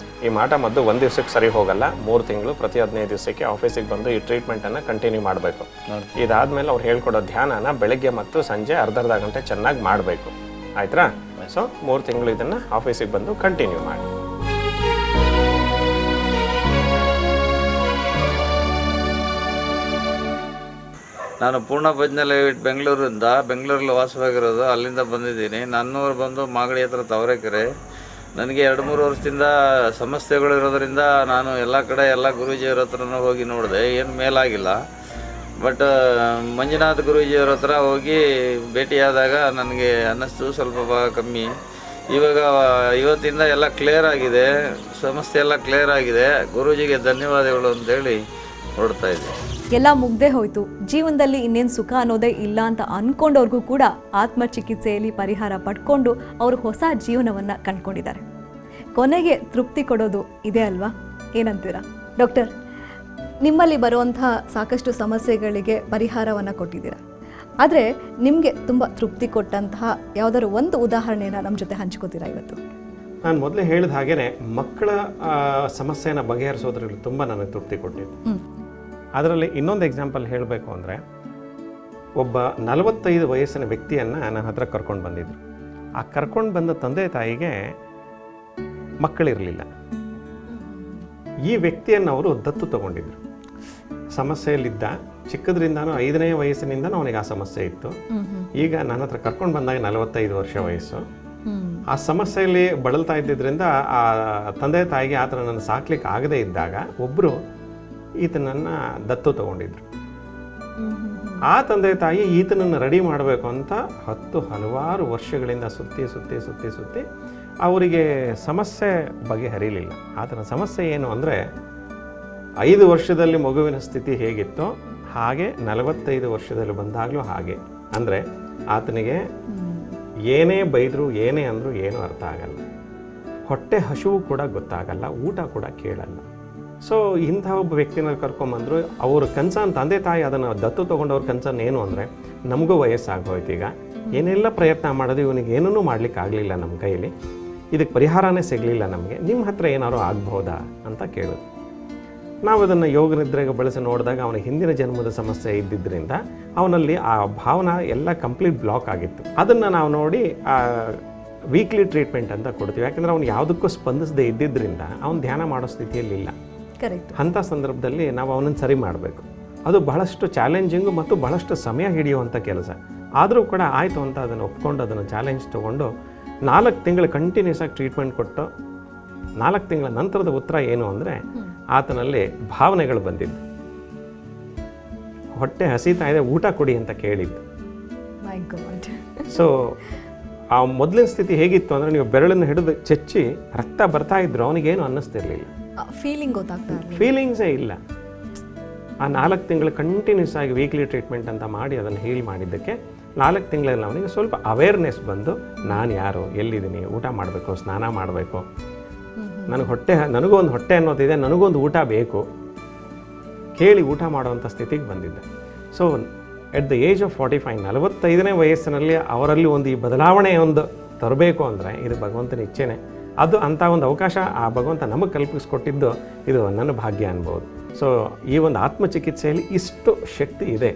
ಈ ಮಾಟ ಮದ್ದು 1 ದಿವಸಕ್ಕೆ ಸರಿ ಹೋಗಲ್ಲ. 3 ತಿಂಗಳು ಪ್ರತಿ 15 ದಿವಸಕ್ಕೆ ಆಫೀಸಿಗೆ ಬಂದು ಈ ಟ್ರೀಟ್ಮೆಂಟನ್ನು ಕಂಟಿನ್ಯೂ ಮಾಡಬೇಕು. ಇದಾದಮೇಲೆ ಅವ್ರು ಹೇಳ್ಕೊಡೋ ಧ್ಯಾನನ ಬೆಳಗ್ಗೆ ಮತ್ತು ಸಂಜೆ ಅರ್ಧ ಗಂಟೆ ಚೆನ್ನಾಗಿ ಮಾಡಬೇಕು. ಆಯ್ತಾ? ಸೊ 3 ತಿಂಗಳು ಇದನ್ನು ಆಫೀಸಿಗೆ ಬಂದು ಕಂಟಿನ್ಯೂ ಮಾಡಿ. ನಾನು ಪೂರ್ಣ ಭಜನೆ ಬೆಂಗಳೂರಿಂದ ಬೆಂಗಳೂರಲ್ಲಿ ವಾಸವಾಗಿರೋದು. ಅಲ್ಲಿಂದ ಬಂದಿದ್ದೀನಿ. ನನ್ನೂರು ಬಂದು ಮಾಗಡಿ ಹತ್ರ ತಾವರೆಕೆರೆ. ನನಗೆ 2-3 ವರ್ಷದಿಂದ ಸಮಸ್ಯೆಗಳು ಇರೋದರಿಂದ ನಾನು ಎಲ್ಲ ಕಡೆ ಎಲ್ಲ ಗುರೂಜಿಯವ್ರ ಹತ್ರನೂ ಹೋಗಿ ನೋಡಿದೆ. ಏನು ಮೇಲಾಗಿಲ್ಲ. ಬಟ್ ಮಂಜುನಾಥ್ ಗುರೂಜಿಯವ್ರ ಹತ್ರ ಹೋಗಿ ಭೇಟಿಯಾದಾಗ ನನಗೆ ಅನ್ನಿಸ್ತು ಸ್ವಲ್ಪ ಕಮ್ಮಿ. ಇವಾಗ ಇವತ್ತಿಂದ ಎಲ್ಲ ಕ್ಲಿಯರ್ ಆಗಿದೆ, ಸಮಸ್ಯೆ ಎಲ್ಲ ಕ್ಲಿಯರ್ ಆಗಿದೆ. ಗುರೂಜಿಗೆ ಧನ್ಯವಾದಗಳು ಅಂತೇಳಿ ಹೊರಡ್ತಾ ಇದ್ದೀನಿ. ಎಲ್ಲ ಮುಗ್ದೇ ಹೋಯ್ತು, ಜೀವನದಲ್ಲಿ ಇನ್ನೇನು ಸುಖ ಅನ್ನೋದೇ ಇಲ್ಲ ಅಂತ ಅಂದ್ಕೊಂಡವ್ರಿಗೂ ಕೂಡ ಆತ್ಮಚಿಕಿತ್ಸೆಯಲ್ಲಿ ಪರಿಹಾರ ಪಡ್ಕೊಂಡು ಅವರು ಹೊಸ ಜೀವನವನ್ನು ಕಂಡುಕೊಂಡಿದ್ದಾರೆ. ಕೊನೆಗೆ ತೃಪ್ತಿ ಕೊಡೋದು ಇದೆ ಅಲ್ವಾ? ಏನಂತೀರಾ ಡಾಕ್ಟರ್? ನಿಮ್ಮಲ್ಲಿ ಬರುವಂತಹ ಸಾಕಷ್ಟು ಸಮಸ್ಯೆಗಳಿಗೆ ಪರಿಹಾರವನ್ನು ಕೊಟ್ಟಿದ್ದೀರಾ, ಆದರೆ ನಿಮಗೆ ತುಂಬ ತೃಪ್ತಿ ಕೊಟ್ಟಂತಹ ಯಾವುದಾದ್ರು ಒಂದು ಉದಾಹರಣೆನ ನಮ್ಮ ಜೊತೆ ಹಂಚ್ಕೋತೀರಾ ಇವತ್ತು? ನಾನು ಮೊದಲೇ ಹೇಳಿದ ಹಾಗೇನೆ ಮಕ್ಕಳ ಸಮಸ್ಯೆನ ಬಗೆಹರಿಸೋದ್ರಲ್ಲಿ ತುಂಬ ನನಗೆ ತೃಪ್ತಿ ಕೊಟ್ಟಿದ್ದು. ಅದರಲ್ಲಿ ಇನ್ನೊಂದು ಎಕ್ಸಾಂಪಲ್ ಹೇಳಬೇಕು ಅಂದರೆ, ಒಬ್ಬ 45 ವಯಸ್ಸಿನ ವ್ಯಕ್ತಿಯನ್ನು ನನ್ನ ಹತ್ರ ಕರ್ಕೊಂಡು ಬಂದಿದ್ರು. ಆ ಕರ್ಕೊಂಡು ಬಂದ ತಂದೆ ತಾಯಿಗೆ ಮಕ್ಕಳಿರಲಿಲ್ಲ. ಈ ವ್ಯಕ್ತಿಯನ್ನು ಅವರು ದತ್ತು ತಗೊಂಡಿದ್ರು. ಸಮಸ್ಯೆಯಲ್ಲಿದ್ದ, ಚಿಕ್ಕದ್ರಿಂದಾನು 5ನೇ ವಯಸ್ಸಿನಿಂದನೂ ಅವನಿಗೆ ಆ ಸಮಸ್ಯೆ ಇತ್ತು. ಈಗ ನನ್ನ ಹತ್ರ ಕರ್ಕೊಂಡು ಬಂದಾಗ 45 ವರ್ಷ ವಯಸ್ಸು. ಆ ಸಮಸ್ಯೆಯಲ್ಲಿ ಬಳಲ್ತಾ ಇದ್ದಿದ್ದರಿಂದ ಆ ತಂದೆ ತಾಯಿಗೆ ಆ ಥರ ನನ್ನ ಸಾಕ್ಲಿಕ್ಕೆ ಆಗದೇ ಇದ್ದಾಗ ಒಬ್ಬರು ಈತನನ್ನು ದತ್ತು ತಗೊಂಡಿದ್ರು. ಆ ತಂದೆ ತಾಯಿ ಈತನನ್ನು ರೆಡಿ ಮಾಡಬೇಕು ಅಂತ ಹಲವಾರು ವರ್ಷಗಳಿಂದ ಸುತ್ತಿ ಅವರಿಗೆ ಸಮಸ್ಯೆ ಬಗೆಹರಿಲಿಲ್ಲ. ಆತನ ಸಮಸ್ಯೆ ಏನು ಅಂದರೆ, 5 ವರ್ಷದಲ್ಲಿ ಮಗುವಿನ ಸ್ಥಿತಿ ಹೇಗಿತ್ತೋ ಹಾಗೆ 45 ವರ್ಷದಲ್ಲಿ ಬಂದಾಗಲೂ ಹಾಗೆ. ಅಂದರೆ ಆತನಿಗೆ ಏನೇ ಬೈದರು, ಏನೇ ಅಂದರು ಏನೂ ಅರ್ಥ ಆಗಲ್ಲ, ಹೊಟ್ಟೆ ಹಸಿವು ಕೂಡ ಗೊತ್ತಾಗಲ್ಲ, ಊಟ ಕೂಡ ಕೇಳಲ್ಲ. ಸೊ ಇಂಥ ಒಬ್ಬ ವ್ಯಕ್ತಿನ ಕರ್ಕೊಂಬಂದರು. ಅವ್ರ ಕನ್ಸರ್ನ್, ತಂದೆ ತಾಯಿ ಅದನ್ನು ದತ್ತು ತೊಗೊಂಡವ್ರ ಕನ್ಸರ್ನ್ ಏನು ಅಂದರೆ, ನಮಗೂ ವಯಸ್ಸಾಗೋಯ್ತು, ಈಗ ಏನೆಲ್ಲ ಪ್ರಯತ್ನ ಮಾಡೋದು, ಇವನಿಗೆ ಏನೂ ಮಾಡ್ಲಿಕ್ಕೆ ಆಗಲಿಲ್ಲ, ನಮ್ಮ ಕೈಯಲ್ಲಿ ಇದಕ್ಕೆ ಪರಿಹಾರನೇ ಸಿಗಲಿಲ್ಲ, ನಮಗೆ ನಿಮ್ಮ ಹತ್ರ ಏನಾದ್ರು ಆಗ್ಬೋದಾ ಅಂತ ಕೇಳೋದು. ನಾವು ಅದನ್ನು ಯೋಗ ನಿದ್ರೆಗೆ ಬಳಸಿ ನೋಡಿದಾಗ ಅವನ ಹಿಂದಿನ ಜನ್ಮದ ಸಮಸ್ಯೆ ಇದ್ದಿದ್ದರಿಂದ ಅವನಲ್ಲಿ ಆ ಭಾವನಾ ಎಲ್ಲ ಕಂಪ್ಲೀಟ್ ಬ್ಲಾಕ್ ಆಗಿತ್ತು. ಅದನ್ನು ನಾವು ನೋಡಿ ವೀಕ್ಲಿ ಟ್ರೀಟ್ಮೆಂಟ್ ಅಂತ ಕೊಡ್ತೀವಿ. ಯಾಕೆಂದರೆ ಅವನು ಯಾವುದಕ್ಕೂ ಸ್ಪಂದಿಸದೇ ಇದ್ದಿದ್ದರಿಂದ ಅವನು ಧ್ಯಾನ ಮಾಡೋ ಸ್ಥಿತಿಯಲ್ಲಿಲ್ಲ. ಕರೆಕ್ಟ್. ಅಂಥ ಸಂದರ್ಭದಲ್ಲಿ ನಾವು ಅವನನ್ನು ಸರಿ ಮಾಡಬೇಕು. ಅದು ಬಹಳಷ್ಟು ಚಾಲೆಂಜಿಂಗು ಮತ್ತು ಬಹಳಷ್ಟು ಸಮಯ ಹಿಡಿಯುವಂಥ ಕೆಲಸ. ಆದರೂ ಕೂಡ ಆಯಿತು ಅಂತ ಅದನ್ನು ಒಪ್ಕೊಂಡು ಅದನ್ನು ಚಾಲೆಂಜ್ ತೊಗೊಂಡು 4 ತಿಂಗಳು ಕಂಟಿನ್ಯೂಸ್ ಆಗಿ ಟ್ರೀಟ್ಮೆಂಟ್ ಕೊಟ್ಟು 4 ತಿಂಗಳ ನಂತರದ ಉತ್ತರ ಏನು ಅಂದರೆ, ಆತನಲ್ಲಿ ಭಾವನೆಗಳು ಬಂದಿದ್ದು. ಹೊಟ್ಟೆ ಹಸಿತಾ ಇದೆ, ಊಟ ಕೊಡಿ ಅಂತ ಕೇಳಿದ್ದು. ಸೊ ಆ ಮೊದಲಿನ ಸ್ಥಿತಿ ಹೇಗಿತ್ತು ಅಂದರೆ, ನೀವು ಬೆರಳನ್ನು ಹಿಡಿದು ಚೆಚ್ಚಿ ರಕ್ತ ಬರ್ತಾ ಇದ್ರು, ಅವನಿಗೇನು ಅನ್ನಿಸ್ತಿರ್ಲಿಲ್ಲ, ಫೀಲಿಂಗ್ಸೇ ಇಲ್ಲ. ಆ 4 ತಿಂಗಳು ಕಂಟಿನ್ಯೂಸ್ ಆಗಿ ವೀಕ್ಲಿ ಟ್ರೀಟ್ಮೆಂಟ್ ಅಂತ ಮಾಡಿ ಅದನ್ನು ಹೀಲ್ ಮಾಡಿದ್ದಕ್ಕೆ 4 ತಿಂಗಳಲ್ಲಿ ಅವನಿಗೆ ಸ್ವಲ್ಪ ಅವೇರ್ನೆಸ್ ಬಂದು, ನಾನು ಯಾರು, ಎಲ್ಲಿದ್ದೀನಿ, ಊಟ ಮಾಡಬೇಕು, ಸ್ನಾನ ಮಾಡಬೇಕು, ನನಗೂ ಒಂದು ಹೊಟ್ಟೆ ಅನ್ನೋದಿದೆ, ನನಗೊಂದು ಊಟ ಬೇಕು, ಕೇಳಿ ಊಟ ಮಾಡುವಂಥ ಸ್ಥಿತಿಗೆ ಬಂದಿದ್ದೆ. So at the age of 45, 45ನೇ ವಯಸ್ಸಿನಲ್ಲಿ ಅವರಲ್ಲಿ ಒಂದು ಈ ಬದಲಾವಣೆ ಒಂದು ತರಬೇಕು ಅಂದರೆ ಇದು ಭಗವಂತನ ಇಚ್ಛೆನೇ. ಅದು ಅಂಥ ಒಂದು ಅವಕಾಶ ಆ ಭಗವಂತ ನಮಗೆ ಕಲ್ಪಿಸ್ಕೊಟ್ಟಿದ್ದು ಇದು ನನ್ನ ಭಾಗ್ಯ ಅನ್ಬೋದು. ಸೊ ಈ ಒಂದು ಆತ್ಮಚಿಕಿತ್ಸೆಯಲ್ಲಿ ಇಷ್ಟು ಶಕ್ತಿ ಇದೆ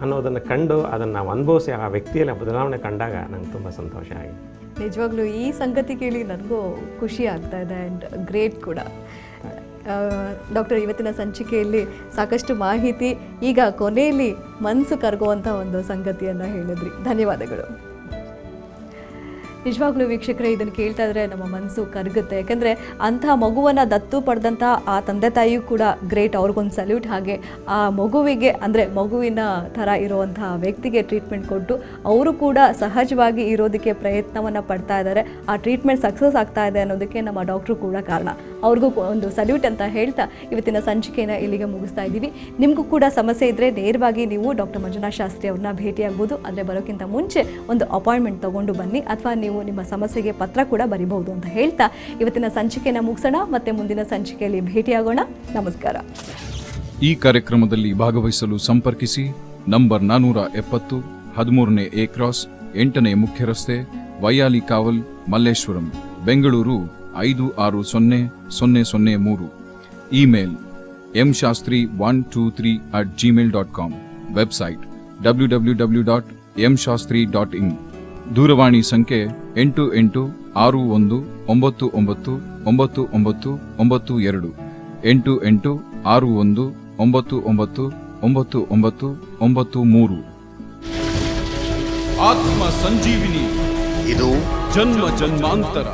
ಅನ್ನೋದನ್ನು ಕಂಡು ಅದನ್ನು ನಾವು ಅನುಭವಿಸಿ ಆ ವ್ಯಕ್ತಿಯಲ್ಲಿ ಬದಲಾವಣೆ ಕಂಡಾಗ ನಂಗೆ ತುಂಬ ಸಂತೋಷ ಆಗಿದೆ. ನಿಜವಾಗ್ಲೂ ಈ ಸಂಗತಿ ಕೇಳಿ ನನಗೂ ಖುಷಿ ಆಗ್ತಾ ಇದೆ ಆ್ಯಂಡ್ ಗ್ರೇಟ್ ಕೂಡ. ಡಾಕ್ಟರ್, ಇವತ್ತಿನ ಸಂಚಿಕೆಯಲ್ಲಿ ಸಾಕಷ್ಟು ಮಾಹಿತಿ, ಈಗ ಕೊನೆಯಲ್ಲಿ ಮನಸ್ಸು ಕರಗುವಂಥ ಒಂದು ಸಂಗತಿಯನ್ನು ಹೇಳಿದ್ರಿ. ಧನ್ಯವಾದಗಳು. ನಿಜವಾಗ್ಲೂ ವೀಕ್ಷಕರೇ, ಇದನ್ನು ಕೇಳ್ತಾ ಇದ್ರೆ ನಮ್ಮ ಮನಸ್ಸು ಕರಗುತ್ತೆ. ಯಾಕಂದರೆ ಅಂಥ ಮಗುವನ್ನು ದತ್ತು ಪಡೆದಂಥ ಆ ತಂದೆ ತಾಯಿಯೂ ಕೂಡ ಗ್ರೇಟ್, ಅವ್ರಿಗೊಂದು ಸಲ್ಯೂಟ್. ಹಾಗೆ ಆ ಮಗುವಿಗೆ ಅಂದರೆ ಮಗುವಿನ ಥರ ಇರುವಂಥ ವ್ಯಕ್ತಿಗೆ ಟ್ರೀಟ್ಮೆಂಟ್ ಕೊಟ್ಟು ಅವರು ಕೂಡ ಸಹಜವಾಗಿ ಇರೋದಕ್ಕೆ ಪ್ರಯತ್ನವನ್ನು ಪಡ್ತಾ ಇದ್ದಾರೆ. ಆ ಟ್ರೀಟ್ಮೆಂಟ್ ಸಕ್ಸಸ್ ಆಗ್ತಾ ಇದೆ ಅನ್ನೋದಕ್ಕೆ ನಮ್ಮ ಡಾಕ್ಟ್ರು ಕೂಡ ಕಾರಣ. ಅವ್ರಿಗೂ ಒಂದು ಸಲ್ಯೂಟ್ ಅಂತ ಹೇಳ್ತಾ ಇವತ್ತಿನ ಸಂಚಿಕೆಯನ್ನು ಇಲ್ಲಿಗೆ ಮುಗಿಸ್ತಾ ಇದ್ದೀವಿ. ನಿಮಗೂ ಕೂಡ ಸಮಸ್ಯೆ ಇದ್ದರೆ ನೇರವಾಗಿ ನೀವು ಡಾಕ್ಟರ್ ಮಂಜುನಾಥ್ ಶಾಸ್ತ್ರಿ ಅವ್ರನ್ನ ಭೇಟಿಯಾಗ್ಬೋದು. ಅಂದರೆ ಬರೋಕ್ಕಿಂತ ಮುಂಚೆ ಒಂದು ಅಪಾಯಿಂಟ್ಮೆಂಟ್ ತೊಗೊಂಡು ಬನ್ನಿ, ಅಥವಾ ನೀವು ನಿಮ್ಮ ಸಮಸ್ಯೆಗೆ ಪತ್ರ ಕೂಡ ಬರಿಬಹುದು ಅಂತ ಹೇಳ್ತಾ ಇವತ್ತಿನ ಸಂಚಿಕೆಯನ್ನು ಮುಗಿಸೋಣ. ಮತ್ತೆ ಮುಂದಿನ ಸಂಚಿಕೆಯಲ್ಲಿ ಭೇಟಿಯಾಗೋಣ. ನಮಸ್ಕಾರ. ಈ ಕಾರ್ಯಕ್ರಮದಲ್ಲಿ ಭಾಗವಹಿಸಲು ಸಂಪರ್ಕಿಸಿ. ನಂಬರ್ 470, 13ನೇ ಎ ಕ್ರಾಸ್, 8ನೇ ಮುಖ್ಯ ರಸ್ತೆ, Vyali Kaval, Malleshwaram, Bengaluru 560003. Email mshastri123@gmail.com. Website www.mshastri.in. ದೂರವಾಣಿ ಸಂಖ್ಯೆ 8861999992 8861999993. ಆತ್ಮ ಸಂಜೀವಿನಿ, ಇದು ಜನ್ಮ ಜನ್ಮಾಂತರ.